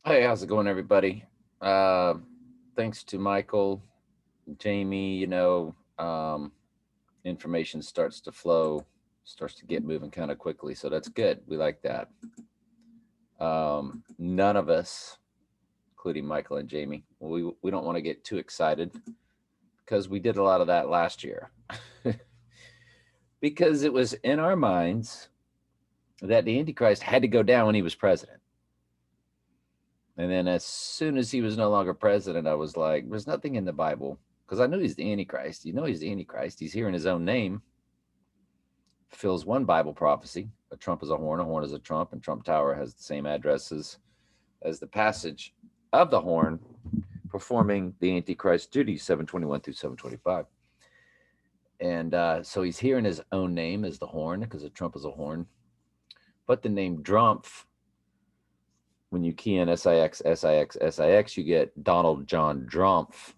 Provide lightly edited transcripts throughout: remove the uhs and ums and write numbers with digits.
Hey, how's it going, everybody? Uh, Thanks to Michael, Jamie, information starts to flow, starts to get moving kind of quickly. So that's good. We like that. None of us, including Michael and Jamie, we don't want to get too excited because we did a lot of that last year because it was in our minds that the Antichrist had to go down when he was president. And then as soon as he was no longer president, I was like, there's nothing in the Bible because I knew he's the Antichrist. You know, he's the Antichrist. He's here in his own name, fulfills one Bible prophecy. A trump is a horn is a trump, and Trump Tower has the same addresses as the passage of the horn performing the Antichrist duties, 721 through 725. And so he's here in his own name as the horn because a trump is a horn. But the name Drumpf, when you key in SIX, SIX, SIX, you get Donald John Drumpf,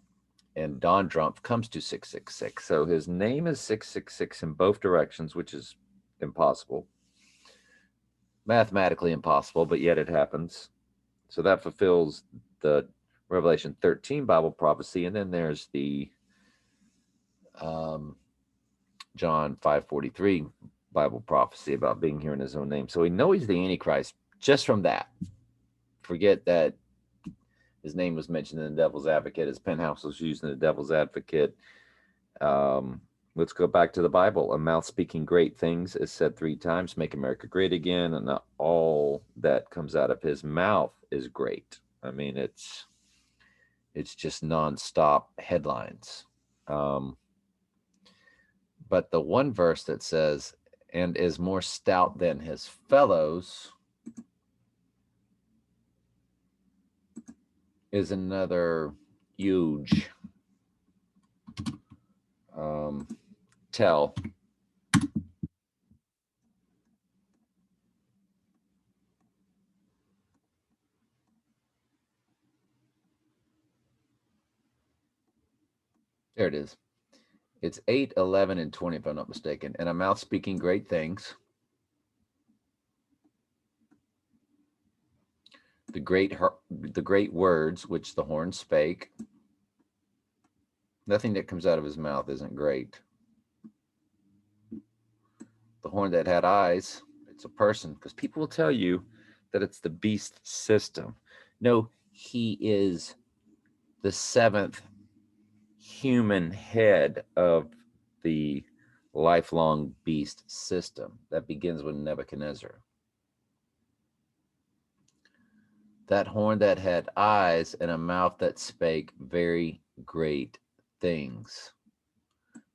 and Don Drumpf comes to 666. So his name is 666 in both directions, which is impossible, mathematically impossible, but yet it happens. So that fulfills the Revelation 13 Bible prophecy. And then there's the um, John 5:43 Bible prophecy about being here in his own name. So we know he's the Antichrist just from that. Forget that his name was mentioned in the Devil's Advocate. His penthouse was used in the Devil's Advocate. Let's go back to the Bible. A mouth speaking great things is said 3 times. Make America great again, and all that comes out of his mouth is great. I mean, it's just nonstop headlines. Um, but the one verse that says, "And is more stout than his fellows," is another huge um, tell. There it is. It's 8, 11, and 20, if I'm not mistaken. And a mouth speaking great things. The great words which the horn spake. Nothing that comes out of his mouth isn't great. The horn that had eyes, it's a person, because people will tell you that it's the beast system. No, he is the seventh human head of the lifelong beast system that begins with Nebuchadnezzar. That horn that had eyes and a mouth that spake very great things,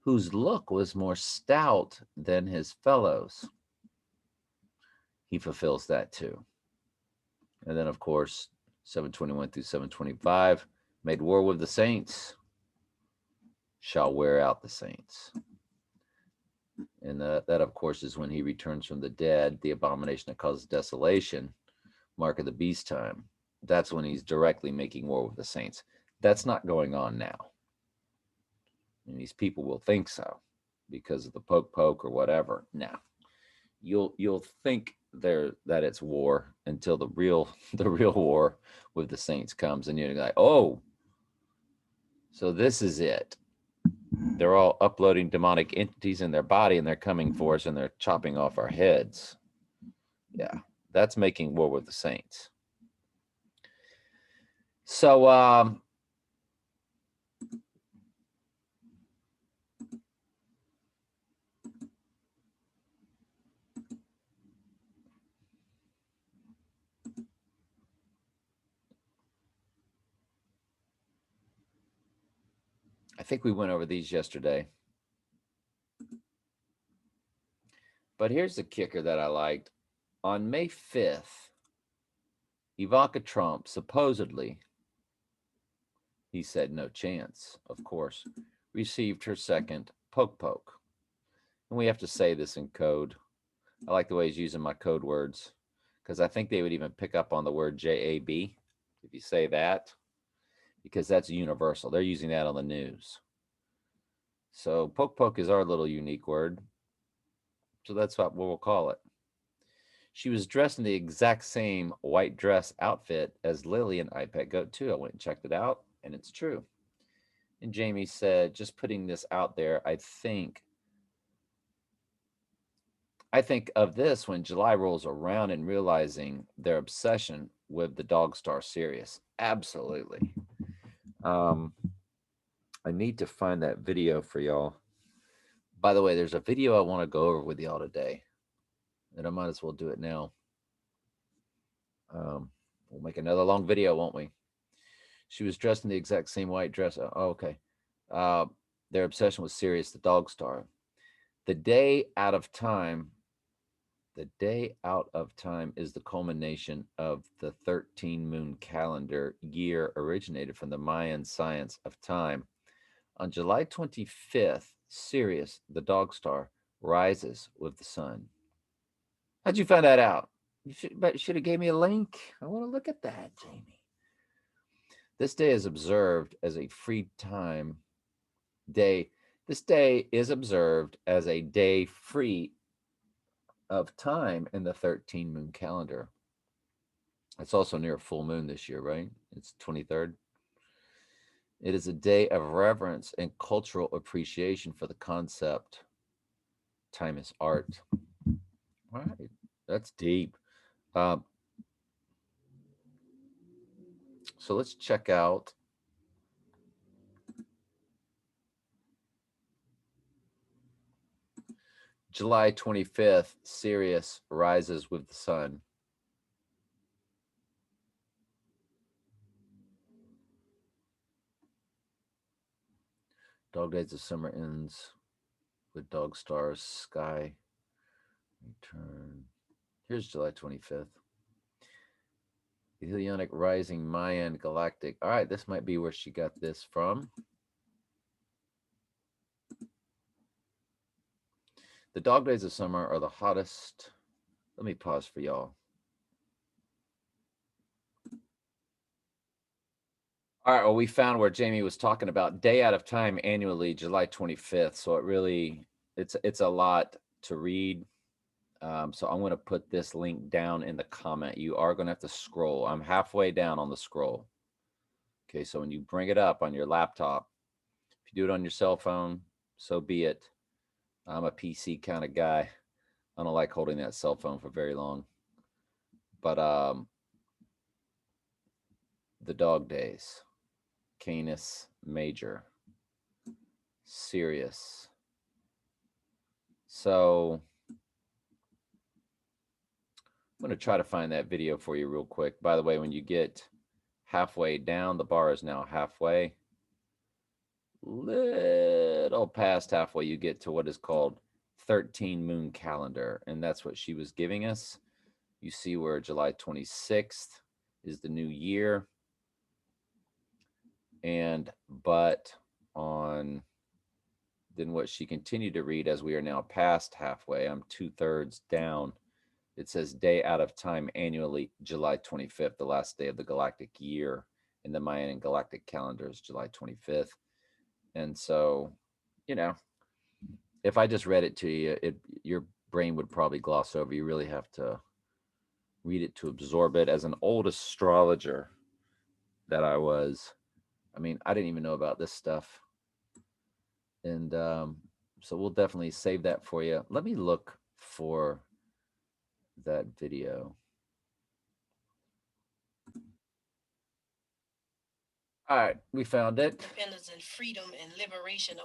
whose look was more stout than his fellows. He fulfills that too. And then, of course, 721 through 725, made war with the saints, shall wear out the saints. And that, of course, is when he returns from the dead, the abomination that causes desolation, mark of the beast time. That's when he's directly making war with the saints. That's not going on now. And these people will think so because of the poke or whatever. Now, you'll think there that it's war until the real the real war with the saints comes, and you're like, oh, so this is it. They're all uploading demonic entities in their body, and they're coming for us, and they're chopping off our heads. Yeah, that's making war with the saints. So I think we went over these yesterday. But here's the kicker that I liked. On May 5th, Ivanka Trump supposedly, he said no chance, of course, received her second poke. And we have to say this in code. I like the way he's using my code words because I think they would even pick up on the word JAB if you say that, because that's universal. They're using that on the news. So poke is our little unique word. So that's what we'll call it. She was dressed in the exact same white dress outfit as Lily and iPad Goat 2. I went and checked it out, and it's true. And Jamie said, just putting this out there, I think of this when July rolls around and realizing their obsession with the dog star Sirius. Absolutely. I need to find that video for y'all. By the way, there's a video I want to go over with y'all today, and I might as well do it now. We'll make another long video, won't we? She was dressed in the exact same white dress. Oh, okay. Their obsession with Sirius, the dog star. The day out of time is the culmination of the 13 moon calendar year originated from the Mayan science of time. On July 25th, Sirius, the dog star, rises with the sun. How'd you find that out? You should have gave me a link. I want to look at that, Jamie. This day is observed as a free time day. This day is observed as a day free of time in the 13 moon calendar. It's also near a full moon this year, right? It's 23rd. It is a day of reverence and cultural appreciation for the concept. Time is art. All right. That's deep. So let's check out July 25th, Sirius rises with the sun. Dog days of summer ends with dog stars, sky, return. Here's July 25th. The Helionic rising, Mayan, galactic. All right, this might be where she got this from. The dog days of summer are the hottest. Let me pause for y'all. All right, well, we found where Jamie was talking about day out of time annually, July 25th. So it's a lot to read. So I'm going to put this link down in the comment. You are going to have to scroll. I'm halfway down on the scroll. Okay, so when you bring it up on your laptop, if you do it on your cell phone, so be it. I'm a PC kind of guy. I don't like holding that cell phone for very long. But the dog days, Canis Major, Sirius. So I'm going to try to find that video for you real quick. By the way, when you get halfway down, the bar is now halfway. Little past halfway, you get to what is called 13 moon calendar, and that's what she was giving us. You see where July 26th is the new year, but on then what she continued to read as we are now past halfway, I'm 2/3 down. It says day out of time annually, July 25th, the last day of the galactic year in the Mayan and galactic calendars, July 25th. And so, if I just read it to you, your brain would probably gloss over. You really have to read it to absorb it. As an old astrologer that I was, I didn't even know about this stuff. And so we'll definitely save that for you. Let me look for that video. All right, we found it. Independence and freedom and liberation.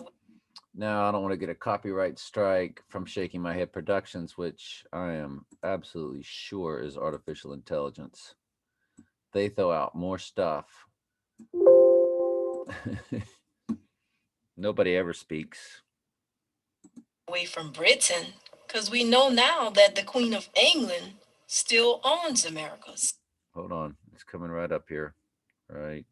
Now, I don't want to get a copyright strike from Shaking My Head Productions, which I am absolutely sure is artificial intelligence. They throw out more stuff. Nobody ever speaks. Away from Britain, because we know now that the Queen of England still owns Americas. Hold on, it's coming right up here. Right.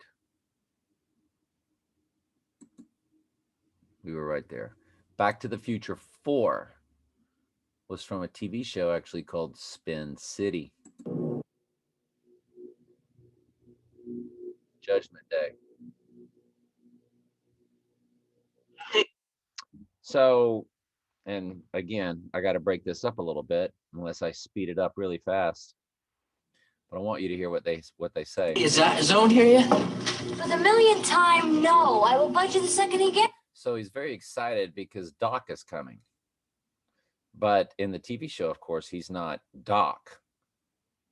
We were right there. Back to the Future 4 was from a TV show actually called Spin City. Judgment Day. So And again, I got to break this up a little bit unless I speed it up really fast. But I want you to hear what they say. Is that Zone hear you? For the millionth time, no. I will bite you the second he gets. So he's very excited because Doc is coming. But in the TV show, of course, he's not Doc.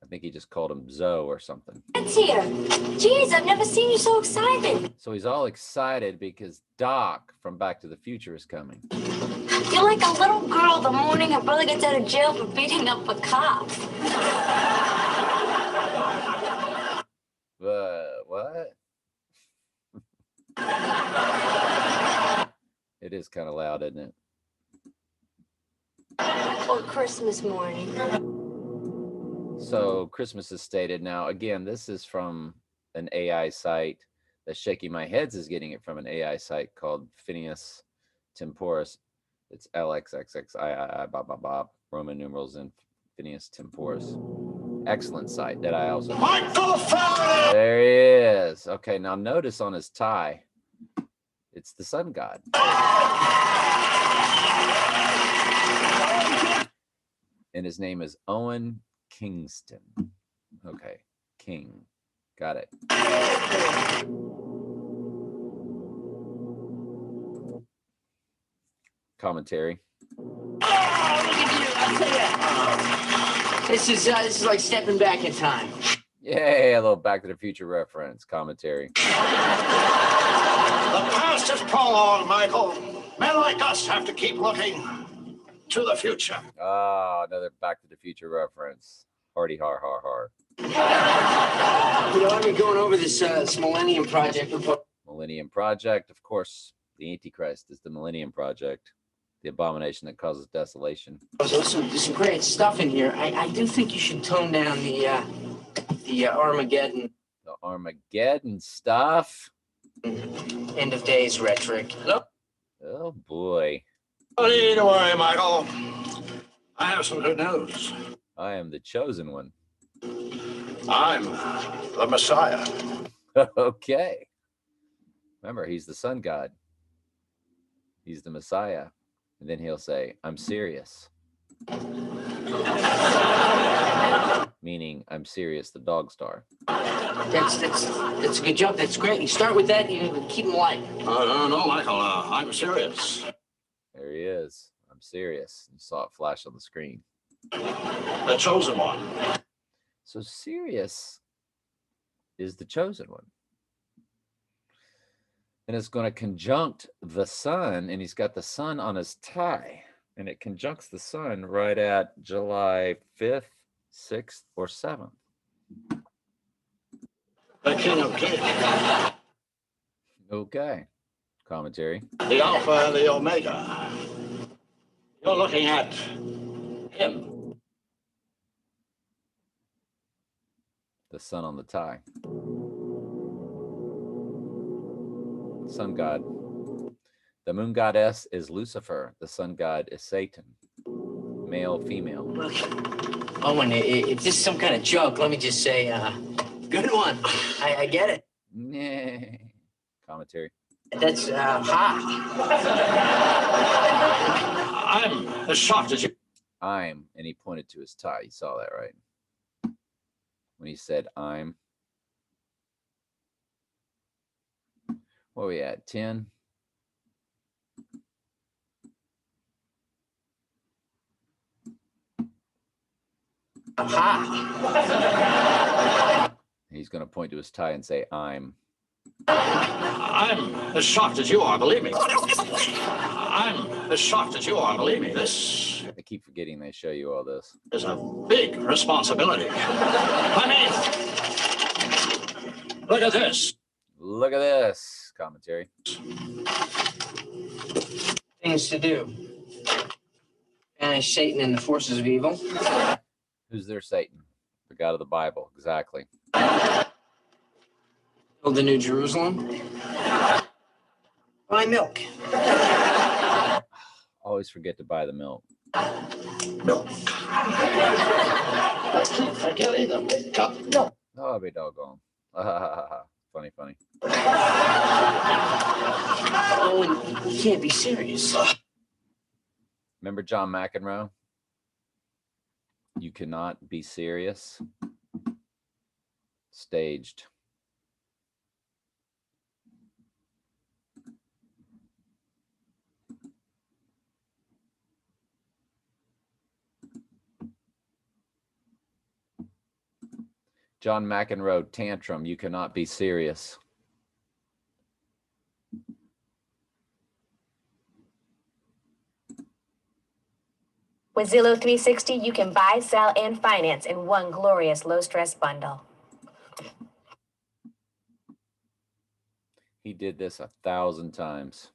I think he just called him Zoe or something. It's here. Jeez, I've never seen you so excited. So he's all excited because Doc from Back to the Future is coming. You're like a little girl the morning her brother gets out of jail for beating up a cop. What? It is kind of loud, isn't it? Or Christmas morning. So Christmas is stated. Now, again, this is from an AI site. The Shaking My Heads is getting it from an AI site called Phineas Temporis. It's LXXXII, Bob, Roman numerals, and Phineas Temporis. Excellent site that I also. There he is. Okay, now notice on his tie, it's the sun god. And his name is Owen Kingston. Okay, King. Got it. Commentary. This is like stepping back in time. Yay, a little Back to the Future reference. Commentary. The past is prologue, Michael. Men like us have to keep looking to the future. Ah, another Back to the Future reference. Hardy har har har. You know, I've been going over this Millennium Project report. Millennium Project, of course. The Antichrist is the Millennium Project. The abomination that causes desolation. There's some great stuff in here. I do think you should tone down the Armageddon. The Armageddon stuff. End of days rhetoric. Hello? Oh boy. Don't need to worry, Michael. I have some good news. I am the chosen one. I'm the Messiah. Okay. Remember, he's the sun god. He's the Messiah. And then he'll say, I'm Sirius. Meaning, I'm Sirius, the dog star. That's a good joke. That's great. You start with that, you keep them light. No, Michael. I'm serious. There he is. I'm Sirius. You saw it flash on the screen. The chosen one. So Sirius is the chosen one. And it's going to conjunct the sun, and he's got the sun on his tie, and it conjuncts the sun right at July 5th, 6th, or 7th. The King of Kings. Okay. Commentary. The Alpha and the Omega. You're looking at him. The sun on the tie. Sun god. The moon goddess is Lucifer. The sun god is Satan. Male, female. Look, Owen, if this is some kind of joke, let me just say, good one. I get it. Nah. Commentary. That's hot. I'm as shocked as you. I'm, and he pointed to his tie. You saw that, right? When he said I'm. What are we at? 10? Hot. He's going to point to his tie and say, I'm as shocked as you are, believe me. I'm as shocked as you are, believe me. This I keep forgetting they show you all this. is a big responsibility. I mean, look at this. Look at this. Commentary. Things to do. Banish Satan and the forces of evil. Who's their Satan? The God of the Bible. Exactly. Build the New Jerusalem. Buy milk. Always forget to buy the milk. Milk. I can't eat them. No. Oh, I'll be doggone. Funny. Oh, you can't be serious. Remember John McEnroe? You cannot be serious. Staged. John McEnroe, tantrum. You cannot be serious. With Zillow 360, you can buy, sell, and finance in one glorious low-stress bundle. He did this 1,000 times.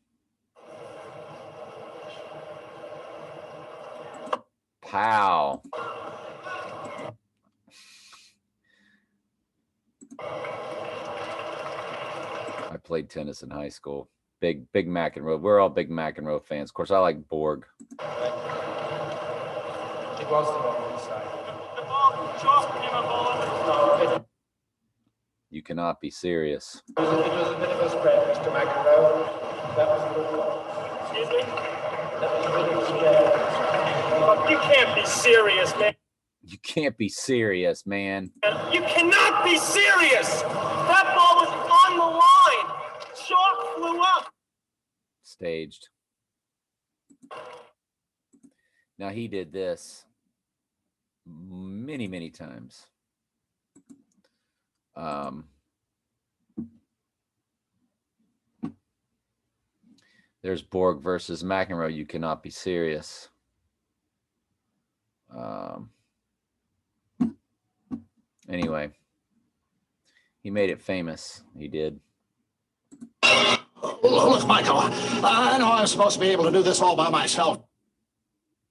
Pow. I played tennis in high school. Big McEnroe. We're all big McEnroe fans. Of course, I like Borg. It was the wrong side. The ball just came a ball. You cannot be serious. It was a bit of a spread, Mr. McEnroe. That was a good call. Excuse me? That was a bit of a spread. But you can't be serious, man. You can't be serious, man. You cannot be serious! That ball was on the line! Chalk flew up! Staged. Now, he did this many times. There's Borg versus McEnroe. You cannot be serious. Anyway, he made it famous. He did. Look, Michael, I know I'm supposed to be able to do this all by myself,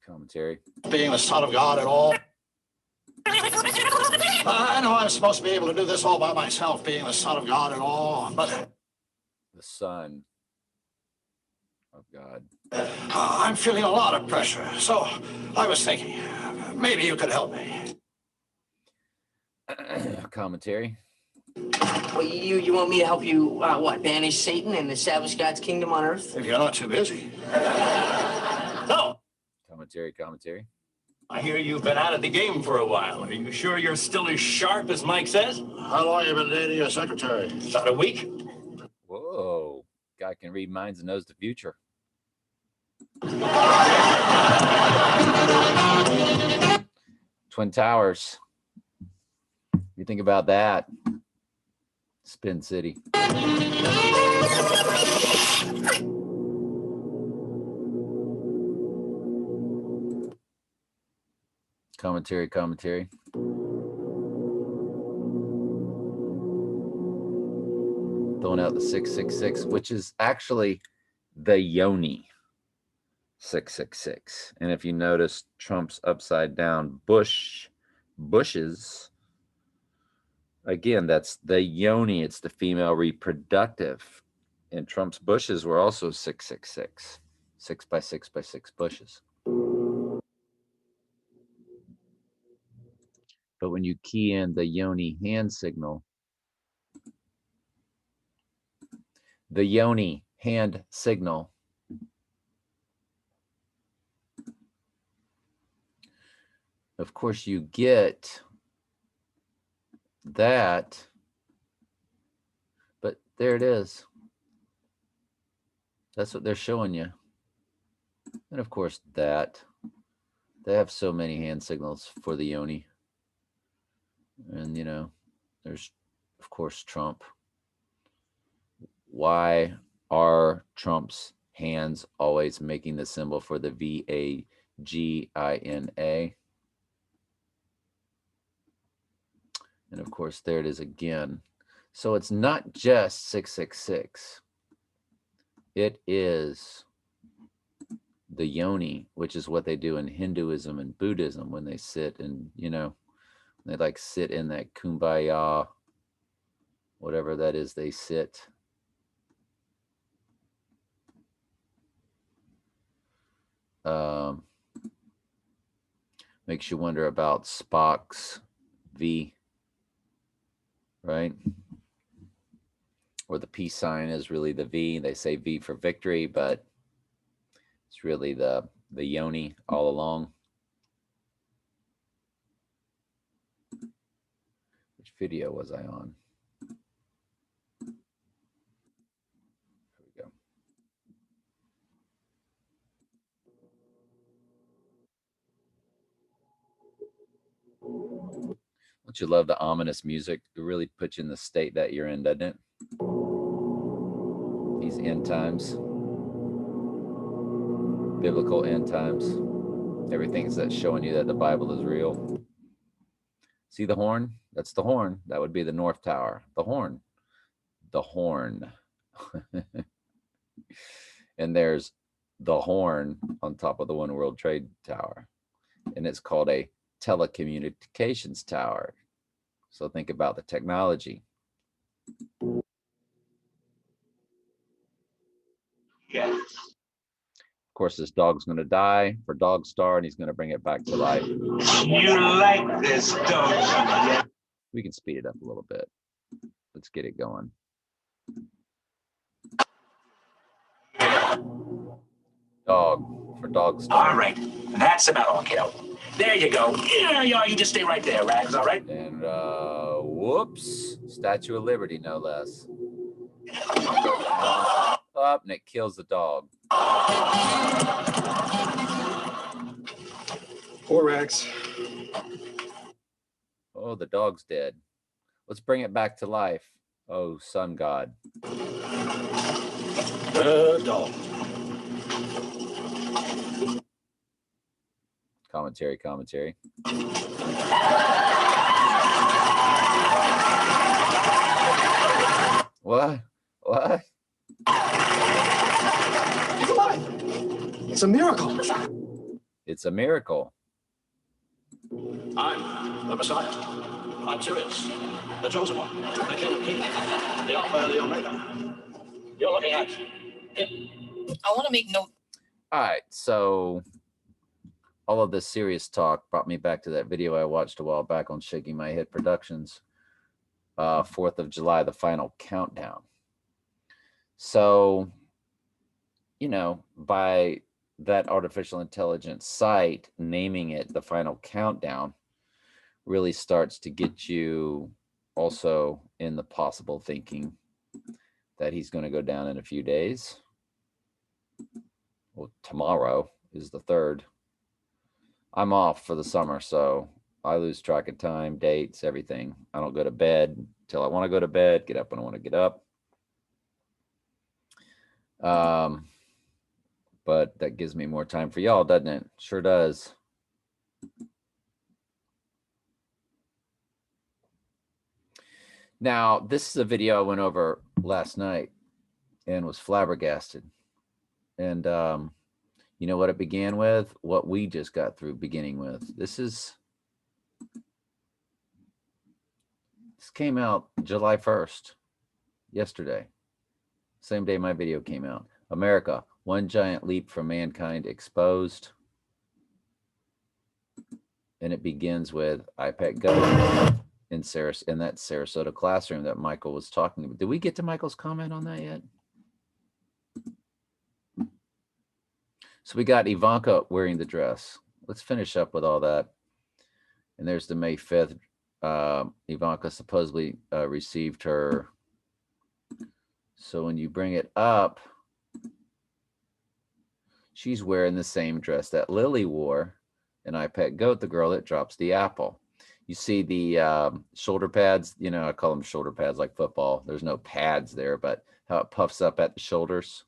Commentary. being the son of God and all. I know I'm supposed to be able to do this all by myself, being the son of God and all, but The son of God. I'm feeling a lot of pressure. So I was thinking, maybe you could help me. Commentary. Well, you want me to help you, what, banish Satan and establish God's kingdom on earth? If you're not too busy. No. Commentary. I hear you've been out of the game for a while. Are you sure you're still as sharp as Mike says? How long have you been dating your secretary? About a week. Whoa. Guy can read minds and knows the future. Twin Towers. You think about that. Spin City. Commentary. Throwing out the 666, which is actually the Yoni 666. And if you notice, Trump's upside down bushes. Again, that's the Yoni. It's the female reproductive. And Trump's bushes were also 666. 6 by 6 by 6 bushes. But when you key in the Yoni hand signal, of course, you get that, but there it is. That's what they're showing you. And of course, that. They have so many hand signals for the Yoni. And, you know, there's, of course, Trump. Why are Trump's hands always making the symbol for the VAGINA? And of course, there it is again. So it's not just 666. It is the Yoni, which is what they do in Hinduism and Buddhism when they sit and, you know, they like sit in that kumbaya, whatever that is, they sit. Makes you wonder about Spock's V, right? Or the peace sign is really the V. They say V for victory, but it's really the the yoni all along. Which video was I on? Here we go. Don't you love the ominous music? It really puts you in the state that you're in, doesn't it? These end times, biblical end times. Everything's that's showing you that the Bible is real. See the horn? That's the horn. That would be the North Tower. The horn. The horn. And there's the horn on top of the One World Trade Tower. And it's called a telecommunications tower. So think about the technology. Yes. Of course, this dog's going to die for Dog Star, and he's going to bring it back to life. You like this, don't you? We can speed it up a little bit. Let's get it going. Dog for Dog Star. All right, that's about all, kiddo. There you go. Yeah, you just stay right there, Rags, all right? And whoops, Statue of Liberty, no less. Up, and it kills the dog. Poor Rags. Oh, the dog's dead. Let's bring it back to life. Oh, sun god. Dog. Commentary. What? He's alive. It's a miracle. It's a miracle. I'm the Messiah. I'm Sirius, the chosen one, the King of Kings, the Alpha, the Omega. You're looking at him. I want to make note. All right, so all of this serious talk brought me back to that video I watched a while back on Shaking My Head Productions. 4th of July, the final countdown. So, you know, by that artificial intelligence site naming it the final countdown really starts to get you also in the possible thinking that he's going to go down in a few days. Well, tomorrow is the 3rd. I'm off for the summer, so I lose track of time, dates, everything. I don't go to bed until I want to go to bed, get up when I want to get up. But that gives me more time for y'all, doesn't it? Sure does. Now, this is a video I went over last night and was flabbergasted. And you know what it began with? What we just got through beginning with. This came out July 1st, yesterday. Same day my video came out. America, one giant leap for mankind exposed. And it begins with iPad Go in that Sarasota classroom that Michael was talking about. Did we get to Michael's comment on that yet? So we got Ivanka wearing the dress. Let's finish up with all that. And there's the May 5th. Ivanka supposedly received her. So when you bring it up, she's wearing the same dress that Lily wore in iPad Goat, the girl that drops the apple. You see the shoulder pads, you know, I call them shoulder pads like football. There's no pads there, but how it puffs up at the shoulders.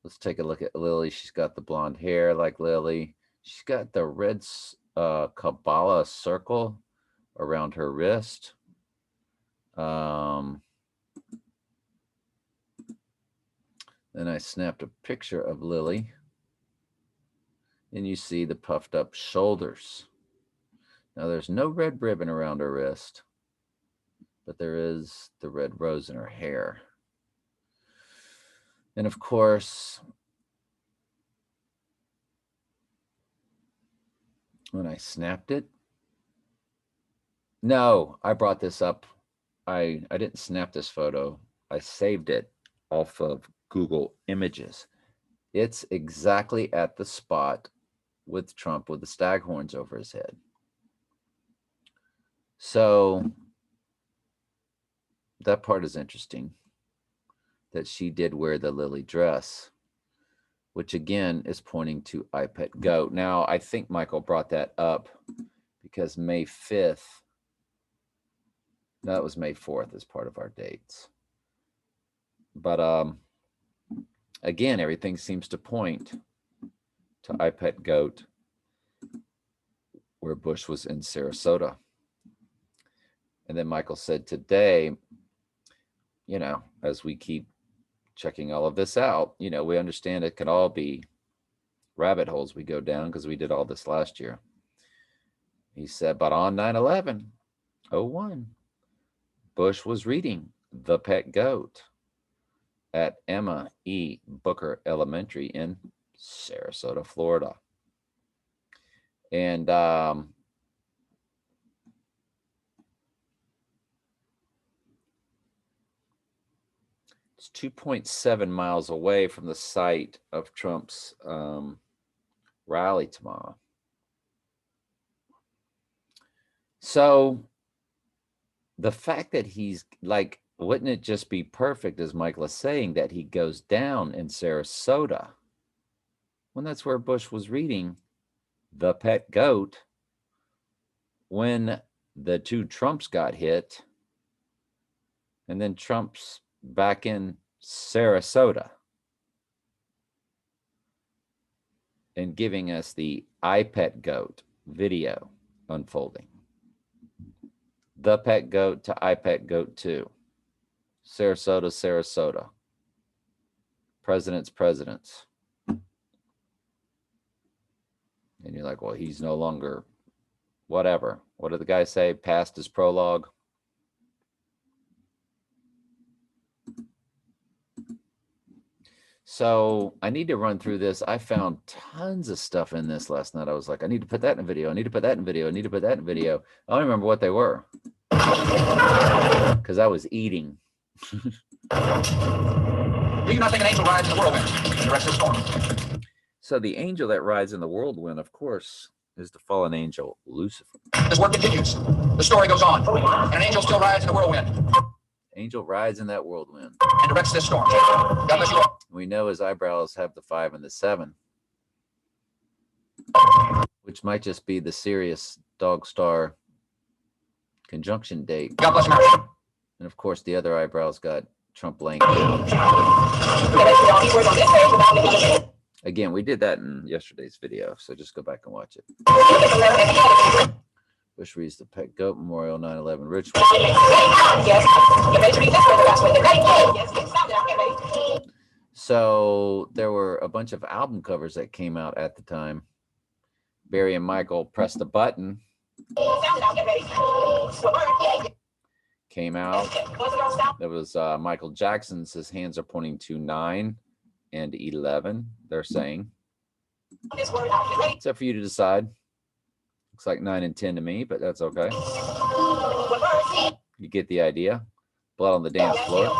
Let's take a look at Lily. She's got the blonde hair like Lily. She's got the red Kabbalah circle around her wrist. Then I snapped a picture of Lily. And you see the puffed up shoulders. Now there's no red ribbon around her wrist, but there is the red rose in her hair. And of course, when I snapped it, no, I brought this up. I didn't snap this photo. I saved it off of Google Images. It's exactly at the spot with Trump with the staghorns over his head. So that part is interesting, that she did wear the lily dress, which again is pointing to I Pet Goat. Now, I think Michael brought that up because May 5th, no, that was May 4th as part of our dates. But again, everything seems to point to I Pet Goat, where Bush was in Sarasota. And then Michael said today, you know, as we keep checking all of this out, you know, we understand it can all be rabbit holes we go down because we did all this last year. He said, but on 9/11/01, Bush was reading The Pet Goat at Emma E. Booker Elementary in Sarasota, Florida. And it's 2.7 miles away from the site of Trump's rally tomorrow. So the fact that he's like, wouldn't it just be perfect, as Michael is saying, that he goes down in Sarasota when that's where Bush was reading The Pet Goat when the two Trumps got hit, and then Trump's back in Sarasota and giving us the I Pet Goat video unfolding. The Pet Goat to I Pet Goat 2. Sarasota, Sarasota. Presidents. And you're like, well, he's no longer whatever. What did the guy say? Past his prologue. So I need to run through this. I found tons of stuff in this last night. I was like, I need to put that in a video. I need to put that in video. I need to put that in video. I don't remember what they were because I was eating. Do you not think an angel rides in the whirlwind and directs the storm? So the angel that rides in the whirlwind, of course, is the fallen angel Lucifer. This work continues. The story goes on. And an angel still rides in the whirlwind. Angel rides in that whirlwind and directs this storm. God bless you all. We know his eyebrows have the 5 and the 7, which might just be the Sirius dog star conjunction date. God bless America. And of course, the other eyebrows got Trump laying down. Again, we did that in yesterday's video, so just go back and watch it. Bush reads the Pet Goat Memorial 9/11 ritual. So there were a bunch of album covers that came out at the time. Barry and Michael Press the Button came out. There was Michael Jackson's His Hands Are Pointing to 9 and 11, they're saying. It's up for you to decide. Looks like 9 and 10 to me, but that's okay. You get the idea. Blood on the Dance Floor.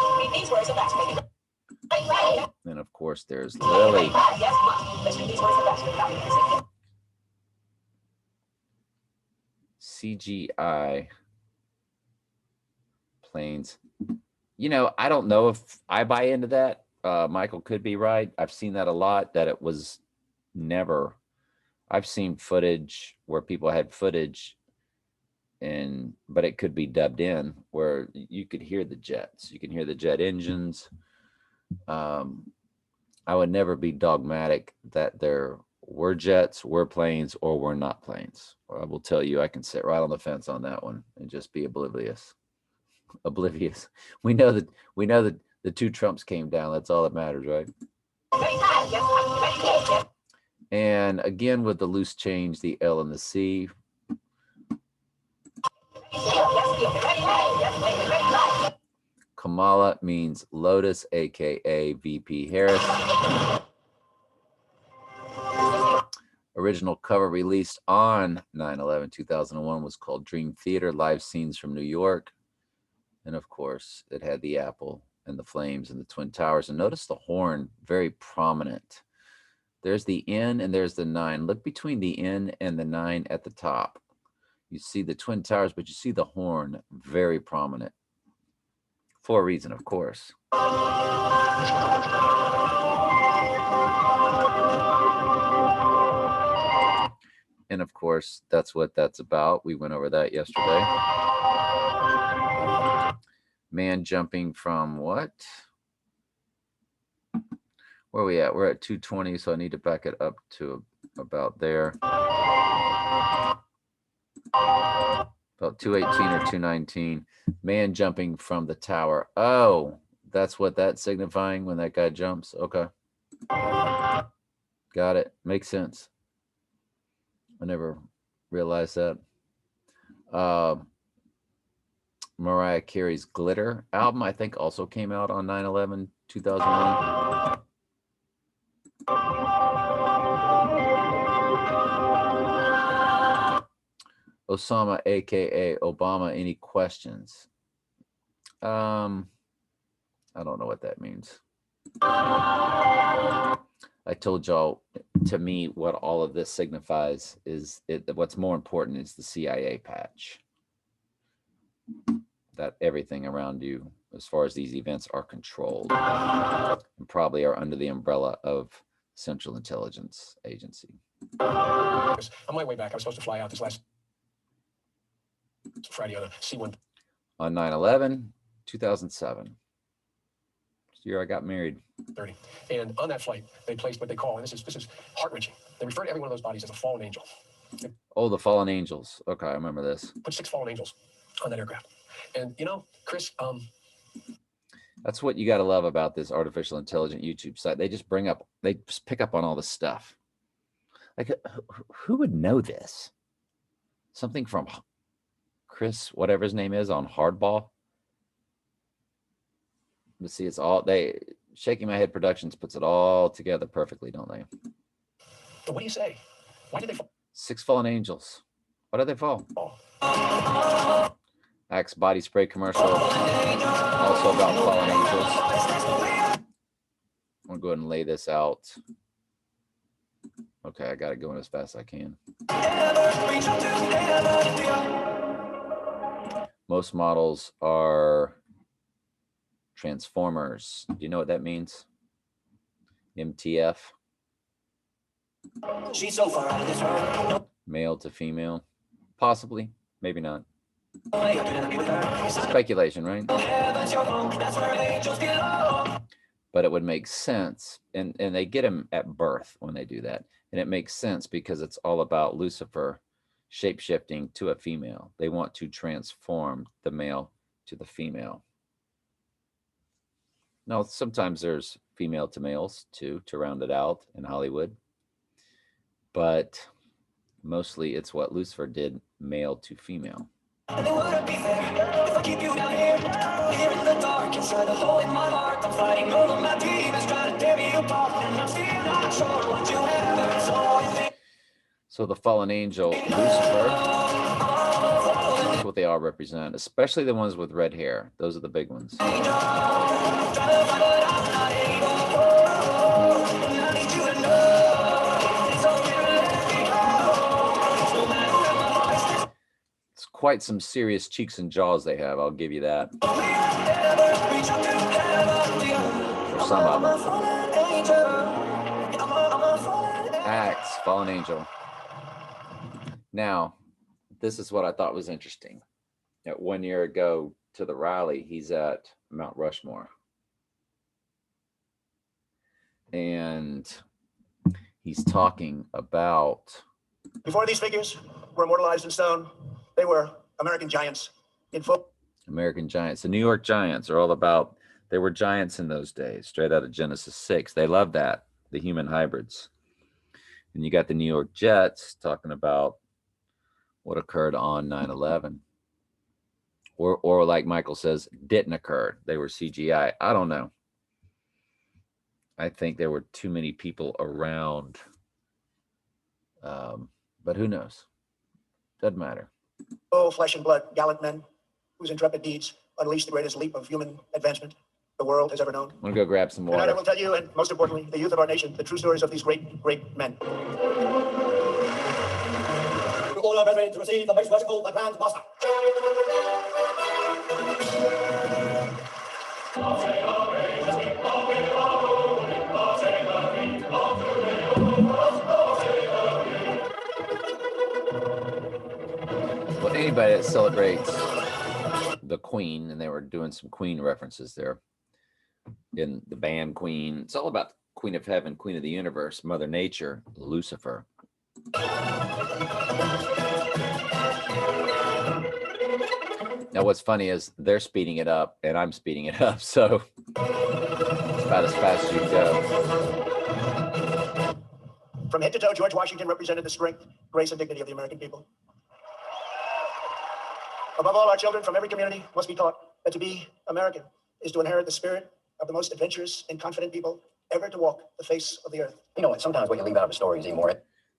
And of course, there's Lily. CGI planes. You know, I don't know if I buy into that. Michael could be right. I've seen that a lot, that it was never. I've seen footage where people had footage, but it could be dubbed in where you could hear the jets. You can hear the jet engines. I would never be dogmatic that there were jets, were planes, or were not planes. I will tell you, I can sit right on the fence on that one and just be oblivious. We know that the two Trumps came down. That's all that matters, right? And again, with the loose change, the L and the C. Kamala means Lotus, aka VP Harris. Original cover released on 9/11/2001 was called Dream Theater, Live Scenes from New York. And of course, it had the apple and the flames and the Twin Towers. And notice the horn, very prominent. There's the N and there's the 9. Look between the N and the 9 at the top. You see the Twin Towers, but you see the horn very prominent. For a reason, of course. And of course, that's what that's about. We went over that yesterday. Man jumping from what? Where are we at? We're at 220, so I need to back it up to about there. About 218 or 219. Man jumping from the tower. Oh, that's what that's signifying when that guy jumps. Okay. Got it. Makes sense. I never realized that. Mariah Carey's Glitter album, I think, also came out on 9/11, 2001. Osama, aka Obama, any questions? I don't know what that means. I told y'all, to me, what all of this signifies is what's more important is the CIA patch. That everything around you, as far as these events are controlled, and probably are under the umbrella of Central Intelligence Agency. On my way back, I was supposed to fly out this last Friday on a C-1. On 9/11, 2007. It's the year I got married. 30. And on that flight, they placed what they call, and this is heart-wrenching, they refer to every one of those bodies as a fallen angel. Oh, the fallen angels. Okay, I remember this. Put 6 fallen angels on that aircraft. And, you know, Chris, That's what you got to love about this artificial intelligence YouTube site. They just pick up on all the stuff. Like, who would know this? Something from Chris, whatever his name is, on Hardball. Let's see, it's all, Shaking My Head Productions puts it all together perfectly, don't they? what do you say? Why did they fall? 6 fallen angels. Why did they fall? Axe body spray commercial. Also about fallen angels. I'm going to go ahead and lay this out. Okay, I got to go in as fast as I can. Most models are Transformers. Do you know what that means? MTF. She's so far out of this world. Male to female. Possibly. Maybe not. Speculation, right? But it would make sense. And they get him at birth when they do that. And it makes sense because it's all about Lucifer shape-shifting to a female. They want to transform the male to the female. Now, sometimes there's female to males too, to round it out in Hollywood. But mostly it's what Lucifer did, male to female. And it wouldn't be fair if I keep you down here in the dark, inside the hole in my heart. I'm fighting all of my demons, trying to tear me apart, and I'm still not sure what you have. So I think. So the fallen angel, Lucifer, that's what they all represent, especially the ones with red hair. Those are the big ones. It's quite some serious cheeks and jaws they have, I'll give you that. For some of them. Axe, fallen angel. Now, this is what I thought was interesting. 1 year ago to the rally, he's at Mount Rushmore. And he's talking about... Before these figures were immortalized in stone, they were American giants in football. American giants. The New York Giants are all about... They were giants in those days, straight out of Genesis 6. They love that, the human hybrids. And you got the New York Jets talking about what occurred on 9/11. Or like Michael says, didn't occur. They were CGI. I don't know. I think there were too many people around. But who knows? Doesn't matter. Oh, flesh and blood, gallant men whose intrepid deeds unleashed the greatest leap of human advancement. the world has ever known. I'm gonna go grab some Tonight I will water. tell you, and most importantly, the youth of our nation, the true stories of these great, great men. All are ready to receive the most worshipful, the Grand Master. Well, anybody that celebrates the Queen, and they were doing some Queen references there in the band Queen. It's all about Queen of Heaven, Queen of the Universe, Mother Nature, Lucifer. Now, what's funny is they're speeding it up and I'm speeding it up. So it's about as fast as you go. From head to toe, George Washington represented the strength, grace, and dignity of the American people. Above all, our children from every community must be taught that to be American is to inherit the spirit of the most adventurous and confident people ever to walk the face of the earth. You know, sometimes what you leave out of a story is even more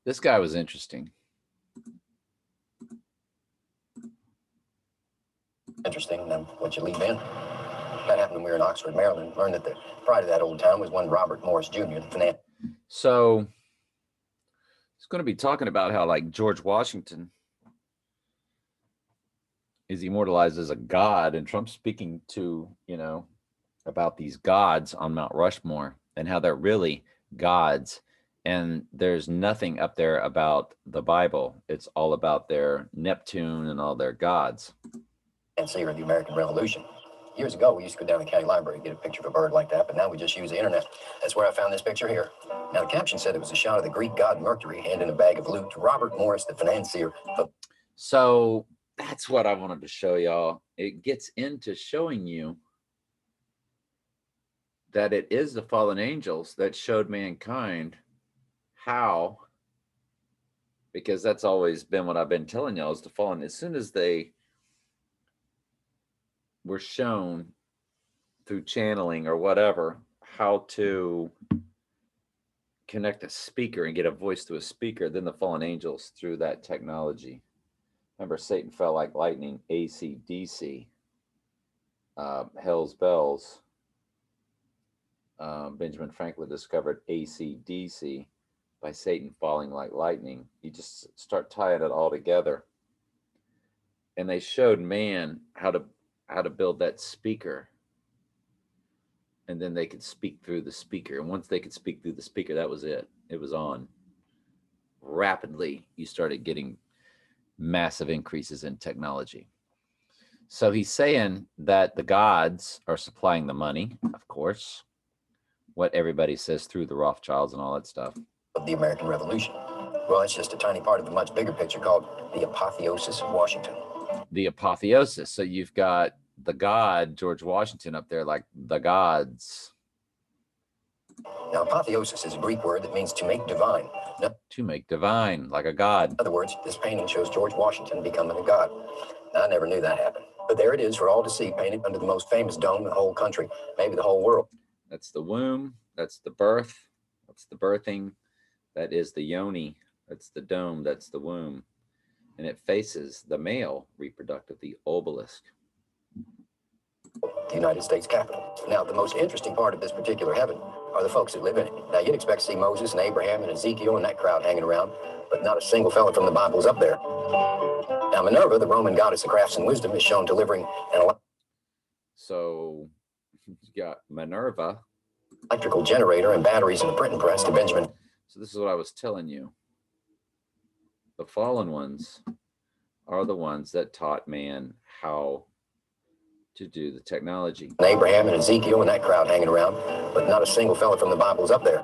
This guy was interesting. interesting than what you leave in. That happened when we were in Oxford, Maryland. Learned that the pride of that old town was one Robert Morris Jr., the financier. So it's going to be talking about how, like, George Washington is immortalized as a god, and Trump's speaking to, you know, about these gods on Mount Rushmore and how they're really gods. And there's nothing up there about the Bible. It's all about their Neptune and all their gods. And seer of the American Revolution. Years ago, we used to go down to the county library and get a picture of a bird like that, but now we just use the internet. That's where I found this picture here. Now, the caption said it was a shot of the Greek god Mercury handing a bag of loot to Robert Morris, the financier. So that's what I wanted to show y'all. It gets into showing you that it is the fallen angels that showed mankind how, because that's always been what I've been telling y'all, is the fallen. As soon as they were shown through channeling or whatever, how to connect a speaker and get a voice to a speaker, then the fallen angels through that technology. Remember, Satan fell like lightning, AC/DC, Hell's Bells. Benjamin Franklin discovered AC/DC by Satan falling like lightning. You just start tying it all together. And they showed man how to build that speaker. And then they could speak through the speaker. And once they could speak through the speaker, that was it. It was on. Rapidly, you started getting massive increases in technology. So he's saying that the gods are supplying the money, of course, what everybody says through the Rothschilds and all that stuff. Of the American Revolution. Well, it's just a tiny part of a much bigger picture called the apotheosis of Washington. The apotheosis. So you've got the god, George Washington, up there like the gods. Now, apotheosis is a Greek word that means to make divine. Now, to make divine, like a god. In other words, this painting shows George Washington becoming a god. Now, I never knew that happened. But there it is for all to see, painted under the most famous dome in the whole country, maybe the whole world. That's the womb. That's the birth. That's the birthing. That is the yoni. That's the dome. That's the womb. And it faces the male reproductive, the obelisk. The United States Capitol. Now, the most interesting part of this particular heaven are the folks that live in it. Now, you'd expect to see Moses and Abraham and Ezekiel and that crowd hanging around, but not a single fella from the Bible is up there. Now, Minerva, the Roman goddess of crafts and wisdom, is shown delivering an So you got Minerva, electrical generator and batteries and a printing press to Benjamin. So this is what I was telling you. The fallen ones are the ones that taught man how to do the technology. Abraham and Ezekiel and that crowd hanging around, but not a single fella from the Bible is up there.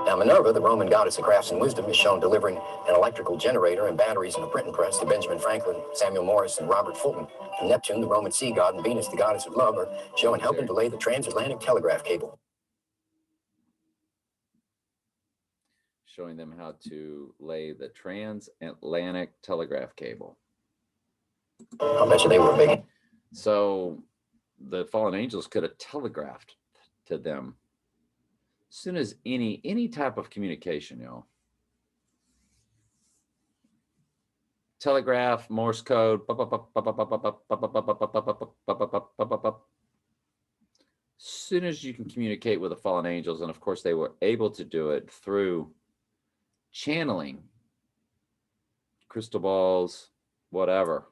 Now, Minerva, the Roman goddess of crafts and wisdom, is shown delivering an electrical generator and batteries and a printing press to Benjamin Franklin, Samuel Morse, and Robert Fulton. And Neptune, the Roman sea god, and Venus, the goddess of love, are showing helping to lay the transatlantic telegraph cable. Showing them how to lay the transatlantic telegraph cable. I'll bet you they were big. So the fallen angels could have telegraphed to them as soon as any type of communication, y'all. Telegraph, Morse code, soon as you can communicate with the fallen angels, and of course they were able to do it through channeling, crystal balls, whatever.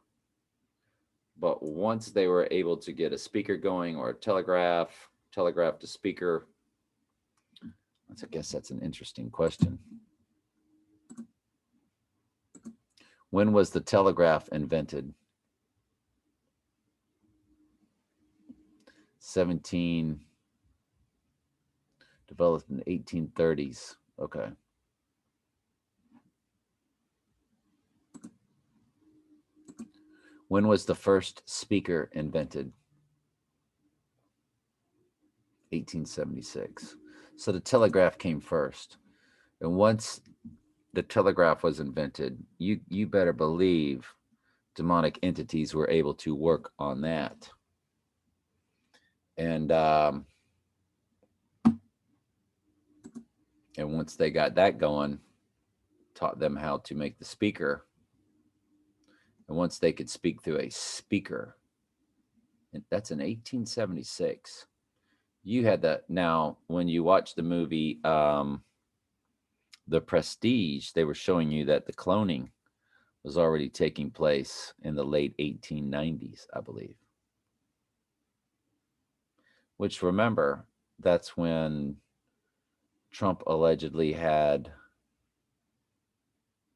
But once they were able to get a speaker going or a telegraph to speaker, I guess that's an interesting question. When was the telegraph invented? developed in the 1830s. Okay. When was the first speaker invented? 1876. So the telegraph came first. And once the telegraph was invented, you better believe demonic entities were able to work on that. And once they got that going, taught them how to make the speaker. And once they could speak through a speaker, and that's in 1876. You had that. Now, when you watch the movie The Prestige, they were showing you that the cloning was already taking place in the late 1890s, I believe. Which, remember, that's when Trump allegedly had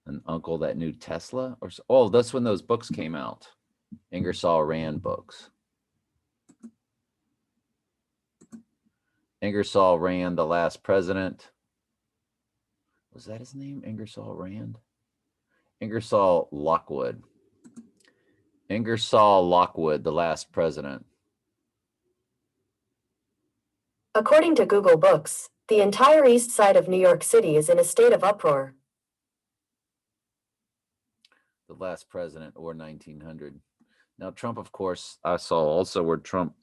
an uncle that knew Tesla, or that's when those books came out, Ingersoll Rand books. Ingersoll Rand, the last president. Was that his name? Ingersoll Rand? Ingersoll Lockwood. Ingersoll Lockwood, the last president. According to Google Books, the entire east side of New York City is in a state of uproar. The last president, or 1900. Now, Trump, of course, I saw also where Trump,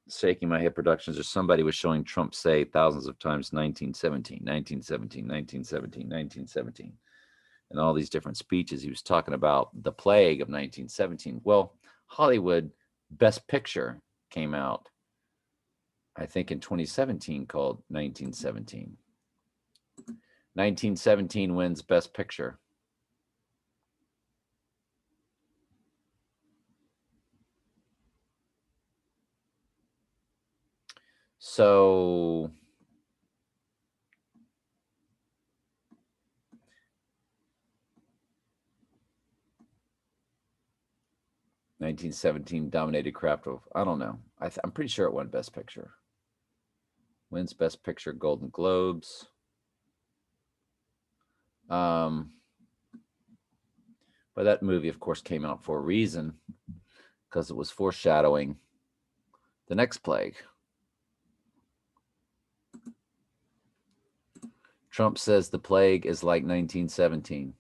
Shaking My Head Productions, or somebody was showing Trump say thousands of times 1917, 1917, 1917, 1917. And all these different speeches. He was talking about the plague of 1917. Well, Hollywood Best Picture came out, I think, in 2017 called 1917. 1917 wins Best Picture. So 1917 dominated craft of, I don't know. I'm pretty sure it won Best Picture. Wins Best Picture, Golden Globes. But that movie, of course, came out for a reason, because it was foreshadowing the next plague. Trump says the plague is like 1917.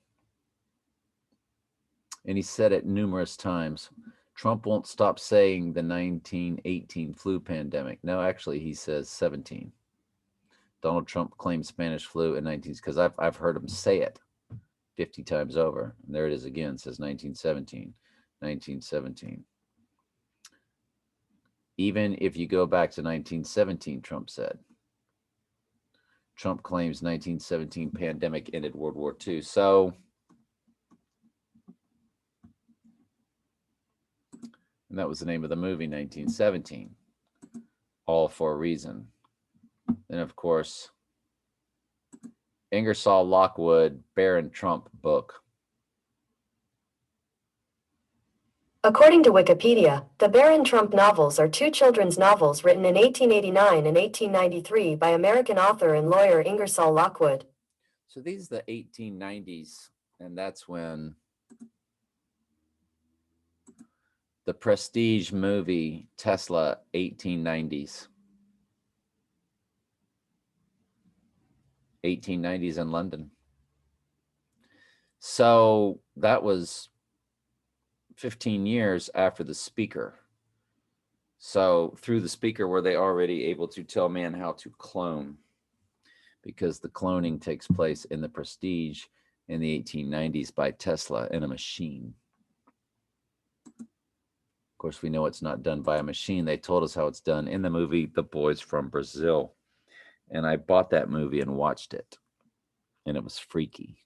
And he said it numerous times. Trump won't stop saying the 1918 flu pandemic. No, actually, he says 17. Donald Trump claimed Spanish flu in 19, because I've heard him say it 50 times over. And there it is again, says 1917, 1917. Even if you go back to 1917, Trump said. Trump claims 1917 pandemic ended World War II. So, and that was the name of the movie, 1917. All for a reason. And of course, Ingersoll Lockwood, Baron Trump book. According to Wikipedia, the Baron Trump novels are two children's novels written in 1889 and 1893 by American author and lawyer Ingersoll Lockwood. So these are the 1890s, and that's when the Prestige movie, Tesla, 1890s. 1890s in London. So that was 15 years after the speaker. So through the speaker were they already able to tell man how to clone, because the cloning takes place in the Prestige in the 1890s by Tesla in a machine. Of course, we know it's not done by a machine. They told us how it's done in the movie The Boys from Brazil. And I bought that movie and watched it. And it was freaky.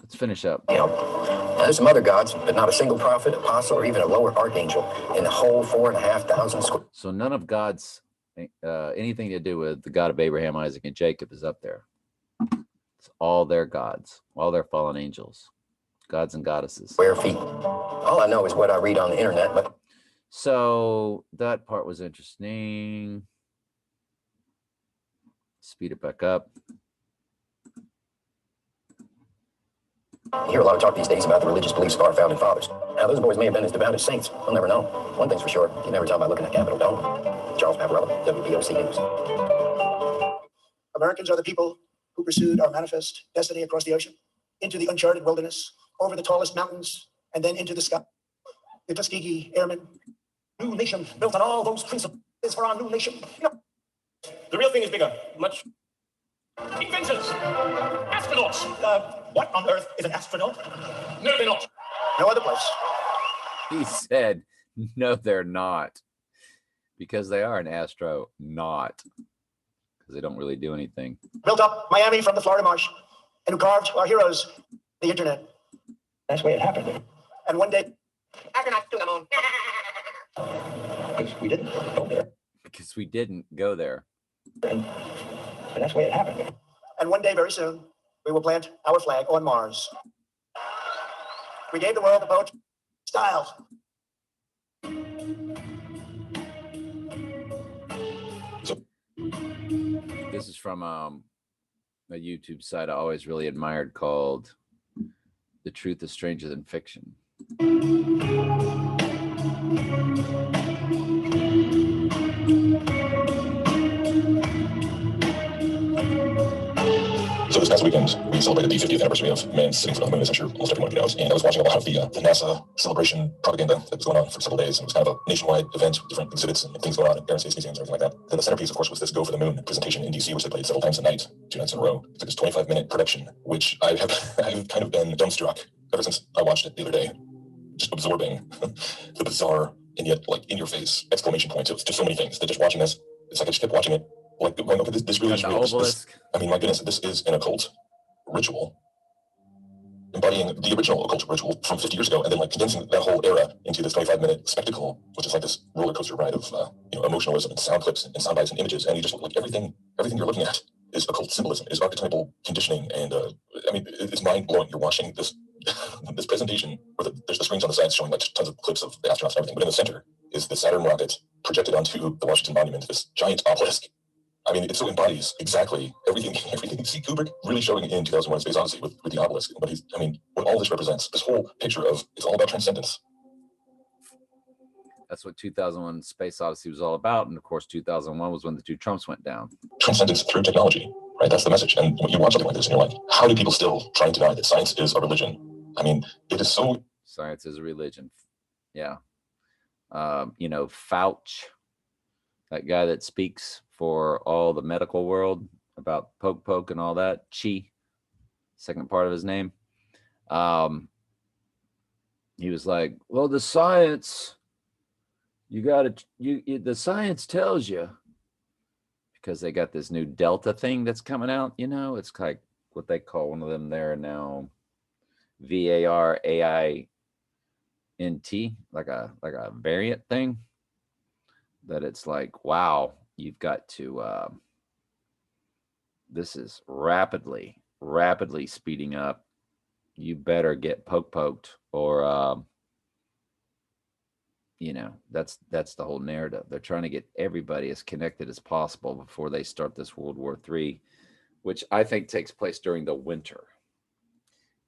Let's finish up. Now, there's some other gods, but not a single prophet, apostle, or even a lower archangel in the whole 4,500 square. So none of God's anything to do with the God of Abraham, Isaac, and Jacob is up there. It's all their gods, all their fallen angels, gods and goddesses. Square feet. All I know is what I read on the internet, but. So that part was interesting. Speed it back up. You hear a lot of talk these days about the religious beliefs of our founding fathers. Now, those boys may have been as devout as saints. We'll never know. One thing's for sure, you never tell by looking at Capitol Dome. Charles Paparella, WBOC News. Americans are the people who pursued our manifest destiny across the ocean, into the uncharted wilderness, over the tallest mountains, and then into the sky. The Tuskegee Airmen. New nation built on all those principles for our new nation. The real thing is bigger, much. Inventors, astronauts. What on earth is an astronaut? No, they're not. No other place. He said, no, they're not. Because they are an astronaut. Because they don't really do anything. Built up Miami from the Florida marsh, and who carved our heroes the internet. That's the way it happened. And one day, Astronauts to the moon. Because we didn't go there. Because we didn't go there. And that's the way it happened. And one day, very soon, we will plant our flag on Mars. We gave the world the poetry style. This is from a YouTube site I always really admired called The Truth is Stranger Than Fiction. So this past weekend, we celebrated the 50th anniversary of man sitting foot on the moon, as I'm sure almost everyone knows. And I was watching a lot of the NASA celebration propaganda that was going on for several days. It was kind of a nationwide event with different exhibits and things going on at Air and Space Museums and everything like that. Then the centerpiece, of course, was this Go for the Moon presentation in DC, which they played several times a night, 2 nights in a row. It's like this 25-minute production, which I've kind of been dumbstruck ever since I watched it the other day, just absorbing the bizarre and yet like in your face exclamation points. It was just so many things that just watching this, it's like I just kept watching it. Like, going, okay, this really is real. I mean, my goodness, this is an occult ritual embodying the original occult ritual from 50 years ago, and then like condensing that whole era into this 25-minute spectacle, which is like this roller coaster ride of emotionalism and sound clips and sound bites and images, and you just look like everything you're looking at is occult symbolism, is archetypal conditioning, and I mean, it's mind blowing. You're watching this this presentation where there's the screens on the sides showing like tons of clips of the astronauts and everything, but in the center is the Saturn rocket projected onto the Washington Monument, this giant obelisk. I mean, it so embodies exactly everything you see Kubrick really showing in 2001: Space Odyssey with the obelisk. But what all this represents, this whole picture of, it's all about transcendence. That's what 2001: Space Odyssey was all about. And of course, 2001 was when the 2 Trumps went down. Transcendence through technology, right? That's the message. And when you watch something like this and you're like, how do people still try and deny that science is a religion? I mean, it is so... Science is a religion. Yeah. Fauci, that guy that speaks for all the medical world about poke and all that, Chi, second part of his name. He was like, well, the science, the science tells you, because they got this new Delta thing that's coming out, it's like what they call one of them there now, VARAINT, like a variant thing, that it's like, wow, you've got to, this is rapidly speeding up. You better get poked or, that's the whole narrative. They're trying to get everybody as connected as possible before they start this World War III, which I think takes place during the winter.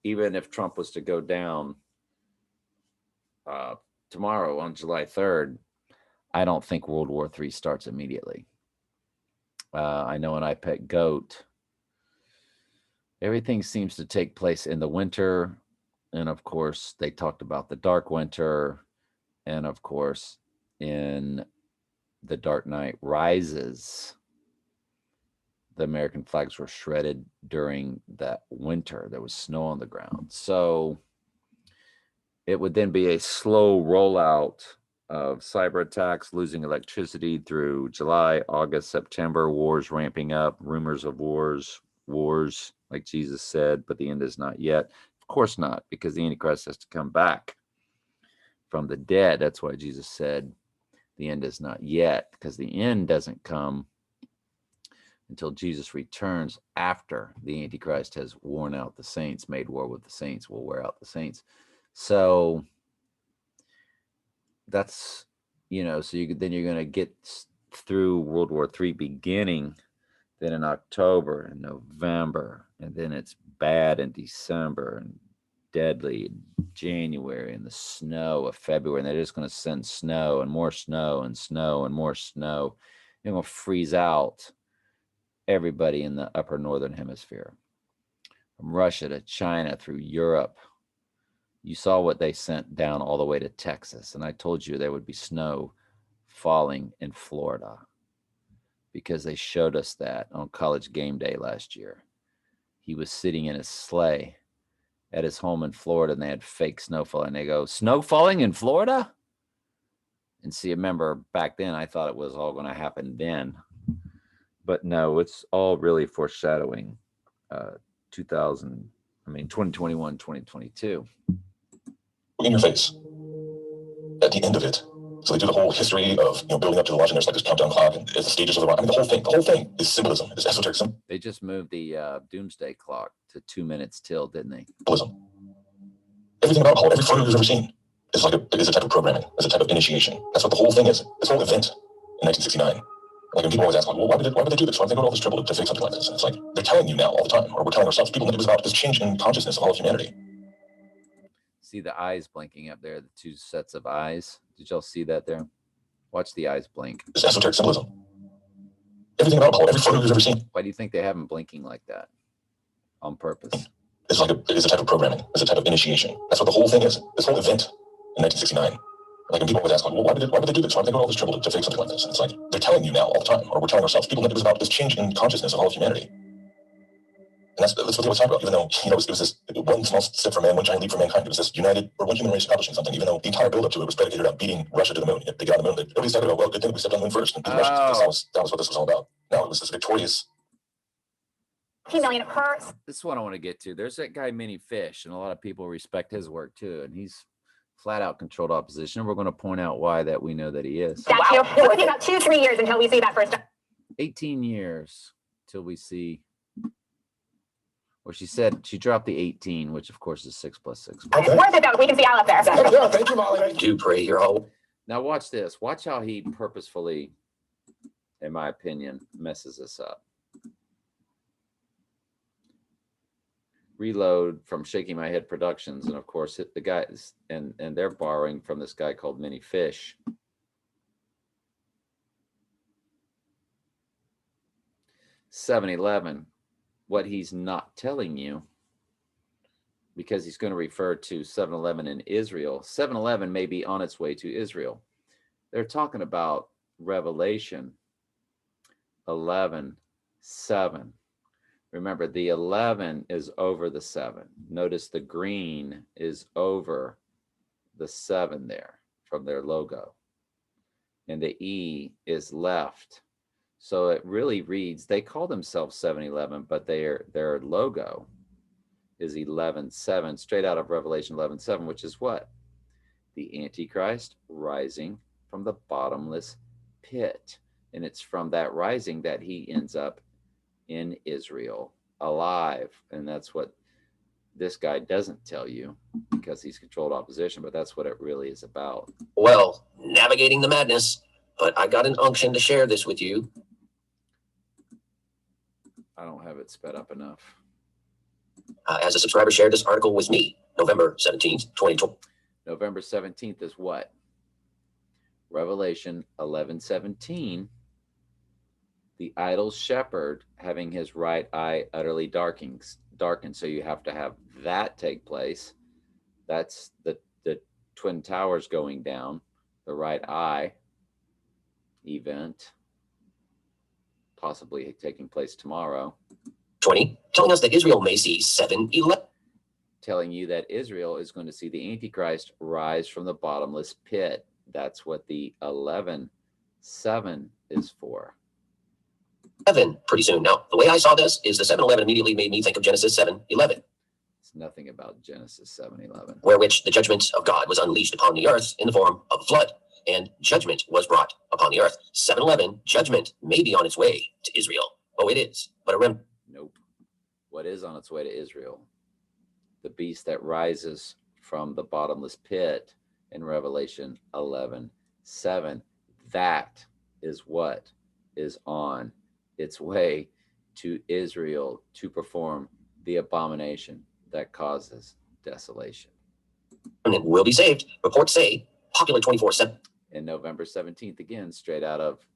Even if Trump was to go down tomorrow on July 3rd, I don't think World War III starts immediately. I know in I Pet Goat, everything seems to take place in the winter. And of course, they talked about the dark winter. And of course, in The Dark Knight Rises, the American flags were shredded during that winter. There was snow on the ground. So it would then be a slow rollout of cyber attacks, losing electricity through July, August, September, wars ramping up, rumors of wars, like Jesus said, but the end is not yet. Of course not, because the Antichrist has to come back from the dead. That's why Jesus said the end is not yet, because the end doesn't come until Jesus returns after the Antichrist has worn out the saints, made war with the saints, will wear out the saints. So that's, so then you're going to get through World War III beginning, then in October and November, and then it's bad in December and deadly in January, and the snow of February, and they're just going to send snow and more snow and snow and more snow. They're going to freeze out everybody in the upper northern hemisphere, from Russia to China through Europe. You saw what they sent down all the way to Texas, and I told you there would be snow falling in Florida because they showed us that on College Game Day last year. He was sitting in his sleigh at his home in Florida, and they had fake snow falling. They go, snow falling in Florida? And see, remember back then, I thought it was all going to happen then. But no, it's all really foreshadowing 2021, 2022. In your face. At the end of it. So they do the whole history of building up to the launch, and there's like this countdown clock, and it's the stages of the run. I mean, the whole thing is symbolism. It's esotericism. They just moved the doomsday clock to 2 minutes till, didn't they? Symbolism. Everything about Paul, every photo you've ever seen is a type of programming, is a type of initiation. That's what the whole thing is. This whole event in 1969. Like, and people always ask, like, well, why would they do this? Why did they go to all this trouble to fake something like this? And it's like, they're telling you now all the time, or we're telling ourselves. People, it was about this change in consciousness of all of humanity. See the eyes blinking up there, the two sets of eyes. Did y'all see that there? Watch the eyes blink. It's esoteric symbolism. Everything about Paul, every photo you've ever seen. Why do you think they have them blinking like that? On purpose. It's a type of programming. It's a type of initiation. That's what the whole thing is. This whole event in 1969. Like, and people always ask, like, well, why would they do this? Why did they go to all this trouble to fake something like this? And it's like, they're telling you now all the time, or we're telling ourselves. People, it was about this change in consciousness of all of humanity. And that's what they always talk about, even though, it was this one small step for man, one giant leap for mankind. It was this united, or one human race accomplishing something, even though the entire build-up to it was predicated on beating Russia to the moon. They got on the moon. Everybody's talking about, well, good thing we stepped on the moon first and beat the Russians. That was what this was all about. Now it was this victorious... Million per. This is what I want to get to. There's that guy, Minnie Fish, and a lot of people respect his work too, and he's flat out controlled opposition. We're going to point out why that we know that he is. That's wow. It would be about 2-3 years until we see that first. 18 years till we see. Well, she said she dropped the 18, which of course is 6 + 6. Okay. It's worth it though. We can see all up there. Yeah, thank you, Molly. Do pray your whole. Now watch this. Watch how he purposefully, in my opinion, messes this up. Reload from Shaking My Head Productions, and of course hit the guys, and they're borrowing from this guy called Minnie Fish. (7-11). What he's not telling you, because he's going to refer to 7-11 in Israel. 7-11 may be on its way to Israel. They're talking about Revelation 11:7. Remember, the 11 is over the 7. Notice the green is over the 7 there from their logo. And the E is left. So it really reads, they call themselves 7-11, but their logo is 11:7, straight out of Revelation 11:7, which is what? The Antichrist rising from the bottomless pit. And it's from that rising that he ends up in Israel alive. And that's what this guy doesn't tell you, because he's controlled opposition, but that's what it really is about. Well, navigating the madness, but I got an unction to share this with you. I don't have it sped up enough. As a subscriber shared this article with me, November 17th, 2020. November 17th is what? Revelation 11:17. The idol shepherd having his right eye utterly darkened. So you have to have that take place. That's the Twin Towers going down, the right eye event. possibly taking place tomorrow. 20, telling us that Israel may see 7-11. Telling you that Israel is going to see the Antichrist rise from the bottomless pit. That's what the 11-7 is for. 11 pretty soon. Now, the way I saw this is the 7-11 immediately made me think of Genesis 7-11. It's nothing about Genesis 7-11. Where which the judgment of God was unleashed upon the earth in the form of a flood, and judgment was brought upon the earth. 7-11, judgment may be on its way to Israel. Oh, it is, but a remnant. Nope. What is on its way to Israel? The beast that rises from the bottomless pit in Revelation 11:7. That is what is on its way to Israel to perform the abomination that causes desolation. And will be saved. Reports say, popular 24/7. And November 17th, again, straight out of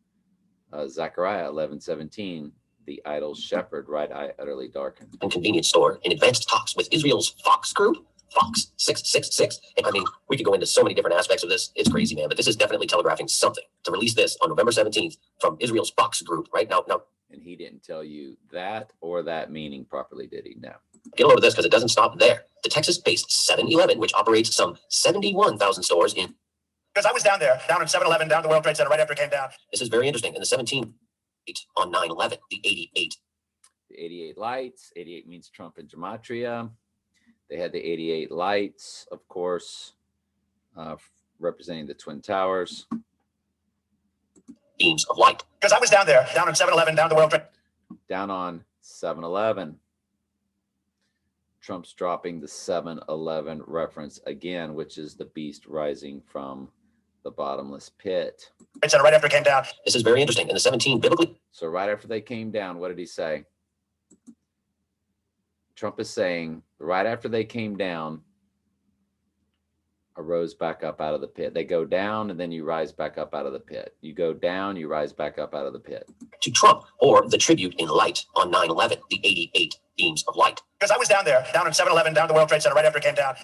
Zechariah 11:17. The idol shepherd, right eye utterly darkened. And convenience store in advanced talks with Israel's Fox group, Fox 666. And I mean, we could go into so many different aspects of this. It's crazy, man. But this is definitely telegraphing something to release this on November 17th from Israel's Fox group right now. And he didn't tell you that or that meaning properly, did he? No. Get a load of this because it doesn't stop there. The Texas-based 7-Eleven, which operates some 71,000 stores in. Because I was down there, down at 7-Eleven, down at the World Trade Center right after it came down. This is very interesting. In the 17th, on 9/11, the 88. The 88 lights. 88 means Trump in gematria. They had the 88 lights, of course, representing the Twin Towers. Beams of light. Because I was down there, down at 7-Eleven, down at the World Trade. Down on 7-Eleven. Trump's dropping the 7-Eleven reference again, which is the beast rising from the bottomless pit. Right after it came down. This is very interesting. In the 17 biblically. So right after they came down, what did he say? Trump is saying right after they came down, arose back up out of the pit. They go down and then you rise back up out of the pit. You go down, you rise back up out of the pit. To Trump, or the tribute in light on 9/11, the 88 beams of light. Because I was down there, down at 7-Eleven, down at the World Trade Center right after it came down.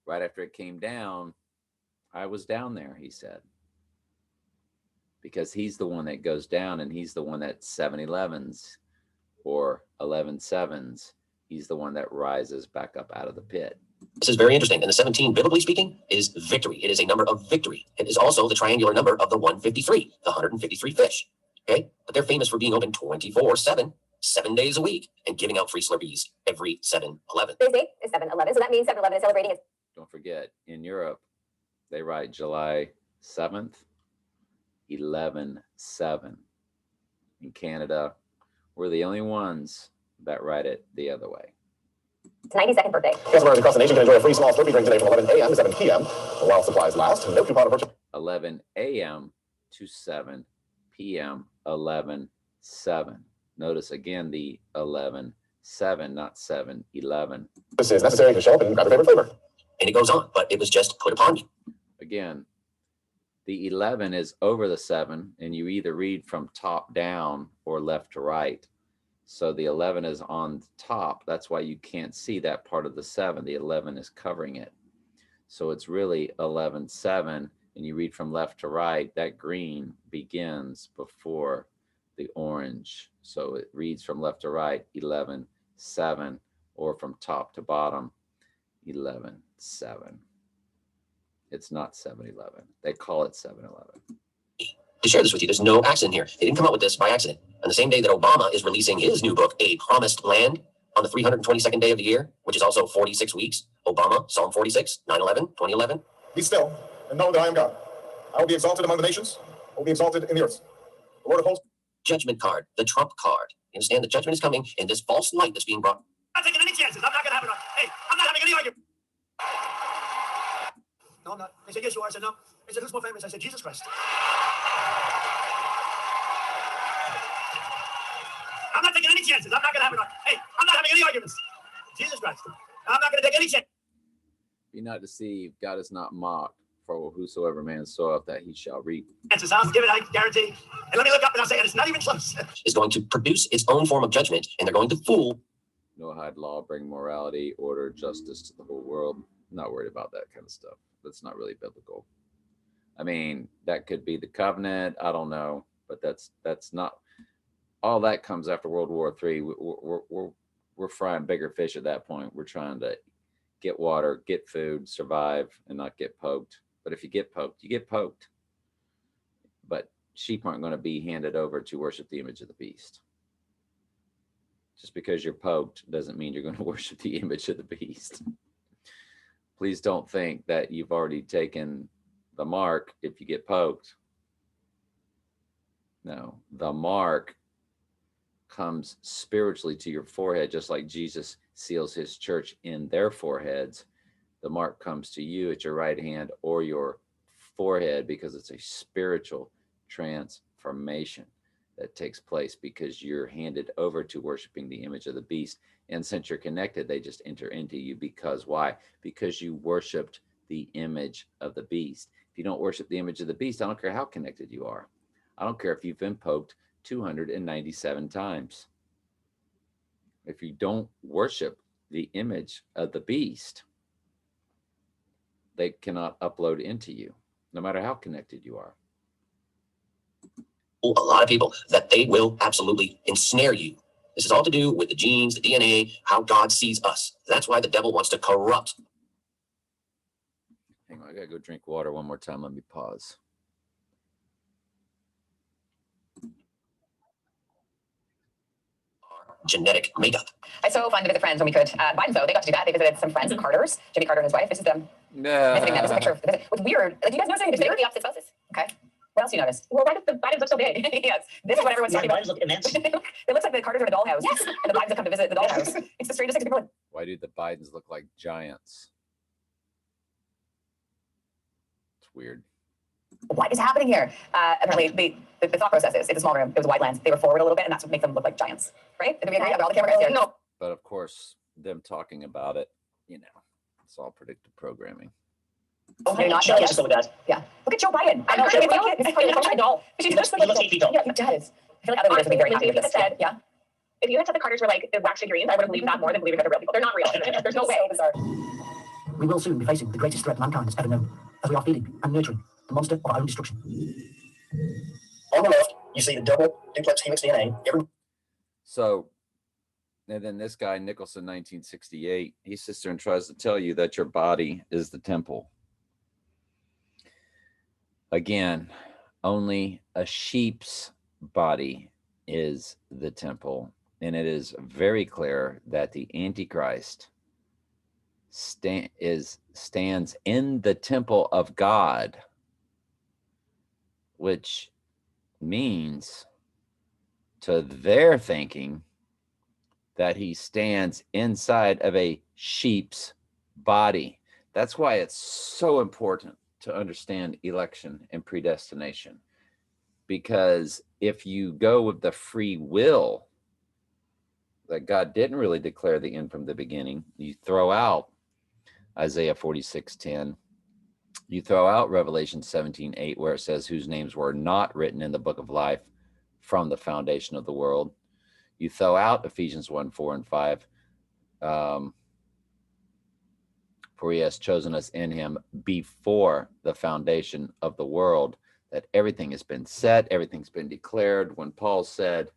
Right after it came down, I was down there, he said. Because he's the one that goes down and he's the one that 7-Elevens or 11-7s. He's the one that rises back up out of the pit. This is very interesting. And the 17, biblically speaking, is victory. It is a number of victory. It is also the triangular number of the 153, the 153 fish. Okay? But they're famous for being open 24/7, 7 days a week, and giving out free Slurpees every 7-Eleven. Thursday is 7-Eleven, so that means 7-Eleven is celebrating its. Don't forget, in Europe, they write July 7th, 11-7. In Canada, we're the only ones that write it the other way. It's 92nd birthday. Customers across the nation can enjoy a free small Slurpee drink today from 11 a.m. to 7 p.m. while supplies last. No coupon purchase. 11 a.m. to 7 p.m. 11-7. Notice again the 11-7, not 7-11. This is necessary to show up and grab your favorite flavor. And it goes on, but it was just put upon you. Again, the 11 is over the 7, and you either read from top down or left to right. So the 11 is on top. That's why you can't see that part of the 7. The 11 is covering it. So it's really 11-7, and you read from left to right. That green begins before the orange. So it reads from left to right, 11-7, or from top to bottom, 11-7. It's not 7-Eleven. They call it 7-Eleven. To share this with you, there's no accident here. They didn't come up with this by accident. On the same day that Obama is releasing his new book, A Promised Land, on the 322nd day of the year, which is also 46 weeks, Obama, Psalm 46, 9/11, 2011. Be still and know that I am God. I will be exalted among the nations. I will be exalted in the earth. The Lord of hosts. Judgment card, the Trump card. You understand? The judgment is coming in this false light that's being brought. I'm not taking any chances. I'm not going to have it. Hey, I'm not having any argument. No, I'm not. They said, yes, you are. I said, no. They said, who's more famous? I said, Jesus Christ. I'm not taking any chances. I'm not going to have it. Hey, I'm not having any arguments. Jesus Christ. I'm not going to take any chance. Be not deceived. God is not mocked. For whosoever man soweth, that he shall reap. Chances. I'll give it, I guarantee. And let me look up and I'll say, and it's not even close. Is going to produce its own form of judgment, and they're going to fool. Noahide law, bring morality, order, justice to the whole world. I'm not worried about that kind of stuff. That's not really biblical. I mean, that could be the covenant. I don't know, but that's not. all that comes after World War III. We're frying bigger fish at that point. We're trying to get water, get food, survive, and not get poked. But if you get poked, you get poked. But sheep aren't going to be handed over to worship the image of the beast. Just because you're poked doesn't mean you're going to worship the image of the beast. Please don't think that you've already taken the mark if you get poked. No, the mark comes spiritually to your forehead, just like Jesus seals his church in their foreheads. The mark comes to you at your right hand or your forehead because it's a spiritual transformation that takes place because you're handed over to worshiping the image of the beast. And since you're connected, they just enter into you because why? Because you worshiped the image of the beast. If you don't worship the image of the beast, I don't care how connected you are. I don't care if you've been poked 297 times. If you don't worship the image of the beast, they cannot upload into you, no matter how connected you are. A lot of people that they will absolutely ensnare you. This is all to do with the genes, the DNA, how God sees us. That's why the devil wants to corrupt. Hang on, I gotta go drink water one more time. Let me pause. Genetic makeup. I so fun to visit friends when we could. Biden's though, they got to do that. They visited some friends of Carter's, Jimmy Carter and his wife. This is them visiting them. This is a picture of the visit. What's weird, like, do you guys notice anything? They were the opposite spouses. Okay. What else do you notice? Well, why does the Bidens look so big? Yes. This is what everyone's talking about. Bidens look immense. It looks like the Carters are in a dollhouse. Yes. And the Bidens have come to visit the dollhouse. It's the strangest thing. People Why do the Bidens look like giants? It's weird. What is happening here? Apparently, the thought process is, it's a small room. It was a wide lens. They were forward a little bit, and that's what makes them look like giants. Right? Did we agree? Are all the camera guys here? No. But of course, them talking about it, you know, it's all predictive programming. Oh, you're not sure. Yes. Yeah. Look at Joe Biden. I know. He's a doll. She looks like 8 feet tall. Yeah, he does. I feel like other leaders would be very happy with this. Yeah. If you had said the Carters were like the wax figurines, I would have believed that more than believing that they're real people. They're not real. There's no way. Bizarre. We will soon be facing the greatest threat mankind has ever known, as we are feeding and nurturing the monster of our own destruction. On the left, you see the double duplex helix DNA. So, and then this guy, Nicholson, 1968, he sits there and tries to tell you that your body is the temple. Again, only a sheep's body is the temple. And it is very clear that the Antichrist stands in the temple of God, which means to their thinking that he stands inside of a sheep's body. That's why it's so important to understand election and predestination, because if you go with the free will that God didn't really declare the end from the beginning, you throw out Isaiah 46:10, you throw out Revelation 17:8, where it says whose names were not written in the book of life from the foundation of the world. You throw out Ephesians 1:4 and 5, for he has chosen us in him before the foundation of the world, that everything has been set, everything's been declared. When Paul said,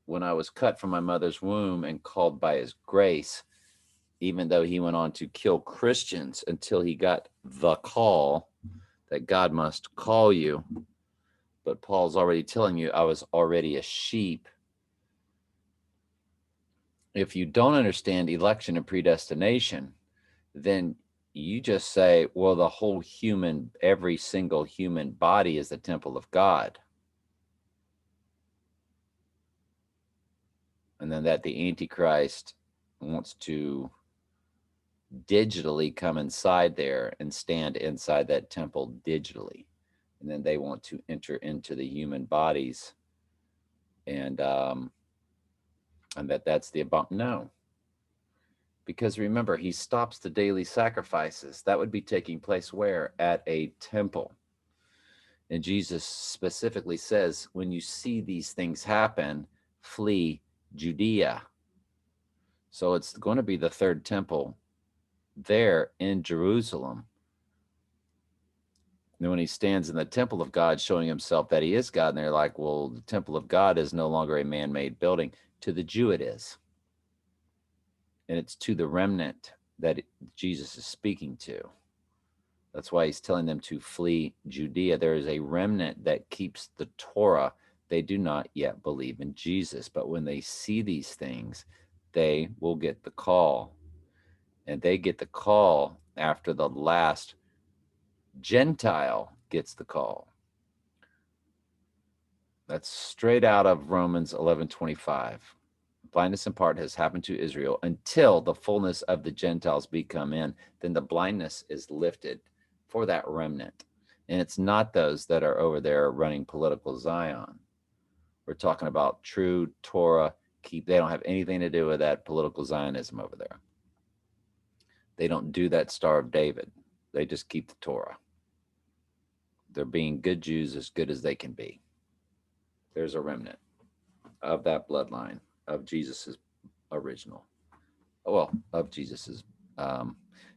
when I was cut from my mother's womb and called by his grace, even though he went on to kill Christians until he got the call that God must call you. But Paul's already telling you, I was already a sheep. If you don't understand election and predestination, then you just say, well, the whole human, every single human body is the temple of God. And then that the Antichrist wants to digitally come inside there and stand inside that temple digitally. And then they want to enter into the human bodies. And that's the about. No. Because remember, he stops the daily sacrifices. That would be taking place where? At a temple. And Jesus specifically says, when you see these things happen, flee Judea. So it's going to be the third temple there in Jerusalem. And when he stands in the temple of God, showing himself that he is God, and they're like, well, the temple of God is no longer a man-made building. To the Jew it is. And it's to the remnant that Jesus is speaking to. That's why he's telling them to flee Judea. There is a remnant that keeps the Torah. They do not yet believe in Jesus. But when they see these things, they will get the call. And they get the call after the last Gentile gets the call. That's straight out of Romans 11:25. Blindness in part has happened to Israel until the fullness of the Gentiles be come in. Then the blindness is lifted for that remnant. And it's not those that are over there running political Zion. We're talking about true Torah. They don't have anything to do with that political Zionism over there. They don't do that Star of David. They just keep the Torah. They're being good Jews, as good as they can be. There's a remnant of that bloodline of Jesus's original. Well, of Jesus's, not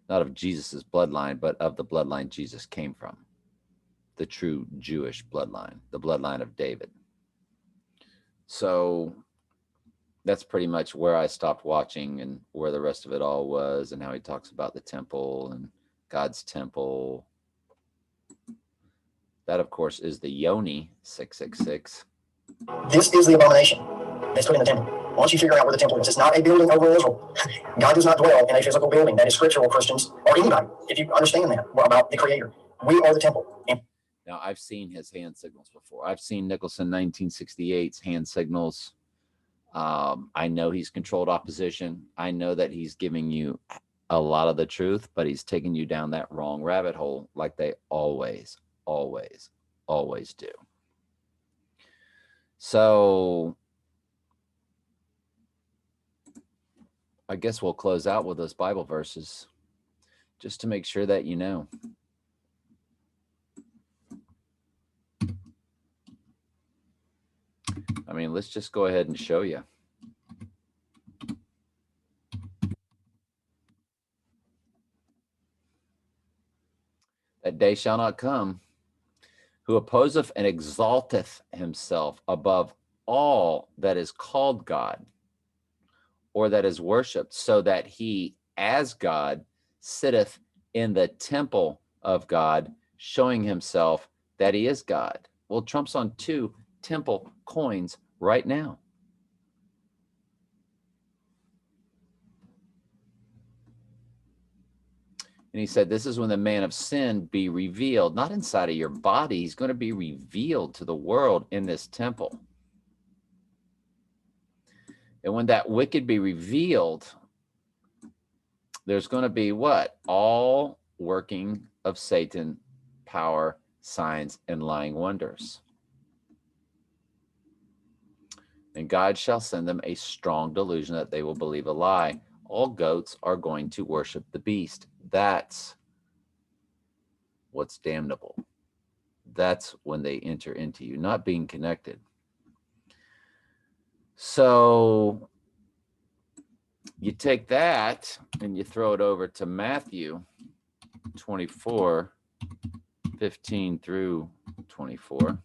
of Jesus's bloodline, but of the bloodline Jesus came from. The true Jewish bloodline, the bloodline of David. So that's pretty much where I stopped watching and where the rest of it all was, and how he talks about the temple and God's temple. That, of course, is the Yoni 666. This is the abomination that's put in the temple. Once you figure out where the temple is, it's not a building over Israel. God does not dwell in a physical building. That is scriptural, Christians, or anybody, if you understand that, about the Creator. We are the temple. Now, I've seen his hand signals before. I've seen Nicholson 1968's hand signals. I know he's controlled opposition. I know that he's giving you a lot of the truth, but he's taking you down that wrong rabbit hole like they always do. So I guess we'll close out with those Bible verses just to make sure that you know. I mean, let's just go ahead and show you. That day shall not come, who opposeth and exalteth himself above all that is called God, or that is worshipped, so that he, as God, sitteth in the temple of God, showing himself that he is God. Well, Trump's on 2 temple coins right now. And he said, this is when the man of sin be revealed, not inside of your body. He's going to be revealed to the world in this temple. And when that wicked be revealed, there's going to be what? All working of Satan, power, signs, and lying wonders. And God shall send them a strong delusion that they will believe a lie. All goats are going to worship the beast. That's what's damnable. That's when they enter into you, not being connected. So you take that and you throw it over to Matthew 24:15 through 24.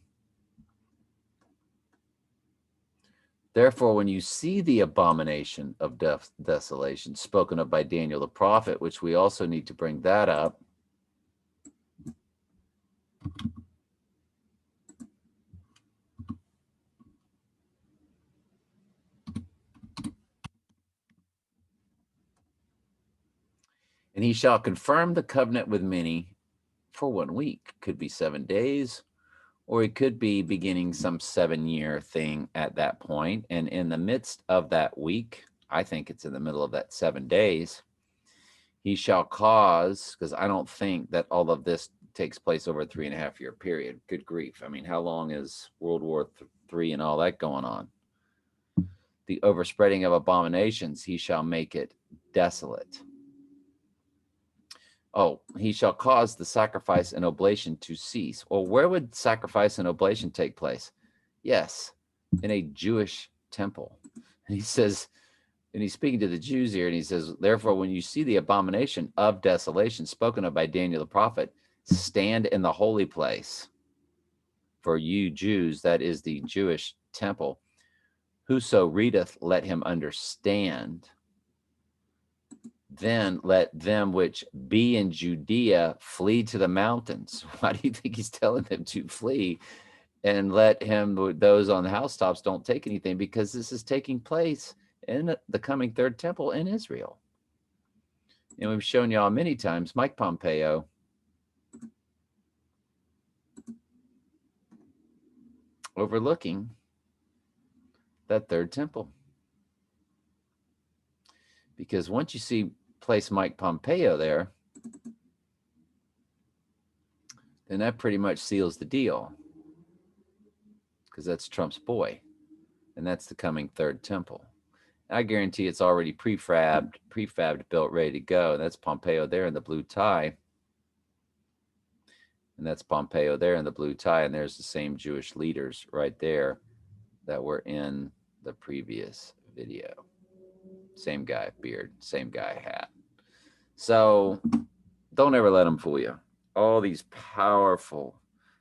Therefore, when you see the abomination of desolation spoken of by Daniel the prophet, which we also need to bring that up. And he shall confirm the covenant with many for 1 week. Could be 7 days, or it could be beginning some 7-year thing at that point. And in the midst of that week, I think it's in the middle of that 7 days, he shall cause, because I don't think that all of this takes place over a 3.5-year period. Good grief. I mean, how long is World War III and all that going on? The overspreading of abominations, he shall make it desolate. Oh, he shall cause the sacrifice and oblation to cease. Well, where would sacrifice and oblation take place? Yes, in a Jewish temple. And he says, and he's speaking to the Jews here, and he says, therefore, when you see the abomination of desolation spoken of by Daniel the prophet, stand in the holy place. For you Jews, that is the Jewish temple. Whoso readeth, let him understand. Then let them which be in Judea flee to the mountains. Why do you think he's telling them to flee? And let him, those on the housetops, don't take anything, because this is taking place in the coming third temple in Israel. And we've shown y'all many times, Mike Pompeo overlooking that third temple. Because once you place Mike Pompeo there, then that pretty much seals the deal. Because that's Trump's boy. And that's the coming third temple. I guarantee it's already prefabbed, built, ready to go. That's Pompeo there in the blue tie. And that's Pompeo there in the blue tie. And there's the same Jewish leaders right there that were in the previous video. Same guy, beard, same guy, hat. So don't ever let them fool you. All these powerful,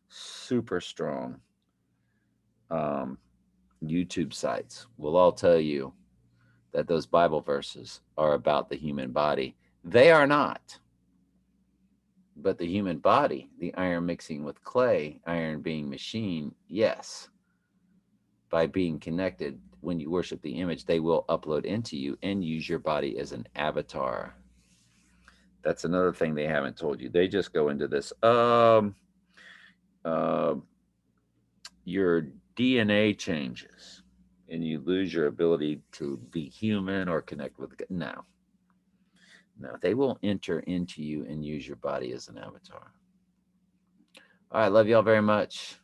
super strong YouTube sites will all tell you that those Bible verses are about the human body. They are not. But the human body, the iron mixing with clay, iron being machine, yes. By being connected, when you worship the image, they will upload into you and use your body as an avatar. That's another thing they haven't told you. They just go into this, your DNA changes and you lose your ability to be human or connect with God. No, they will enter into you and use your body as an avatar. All right, love y'all very much.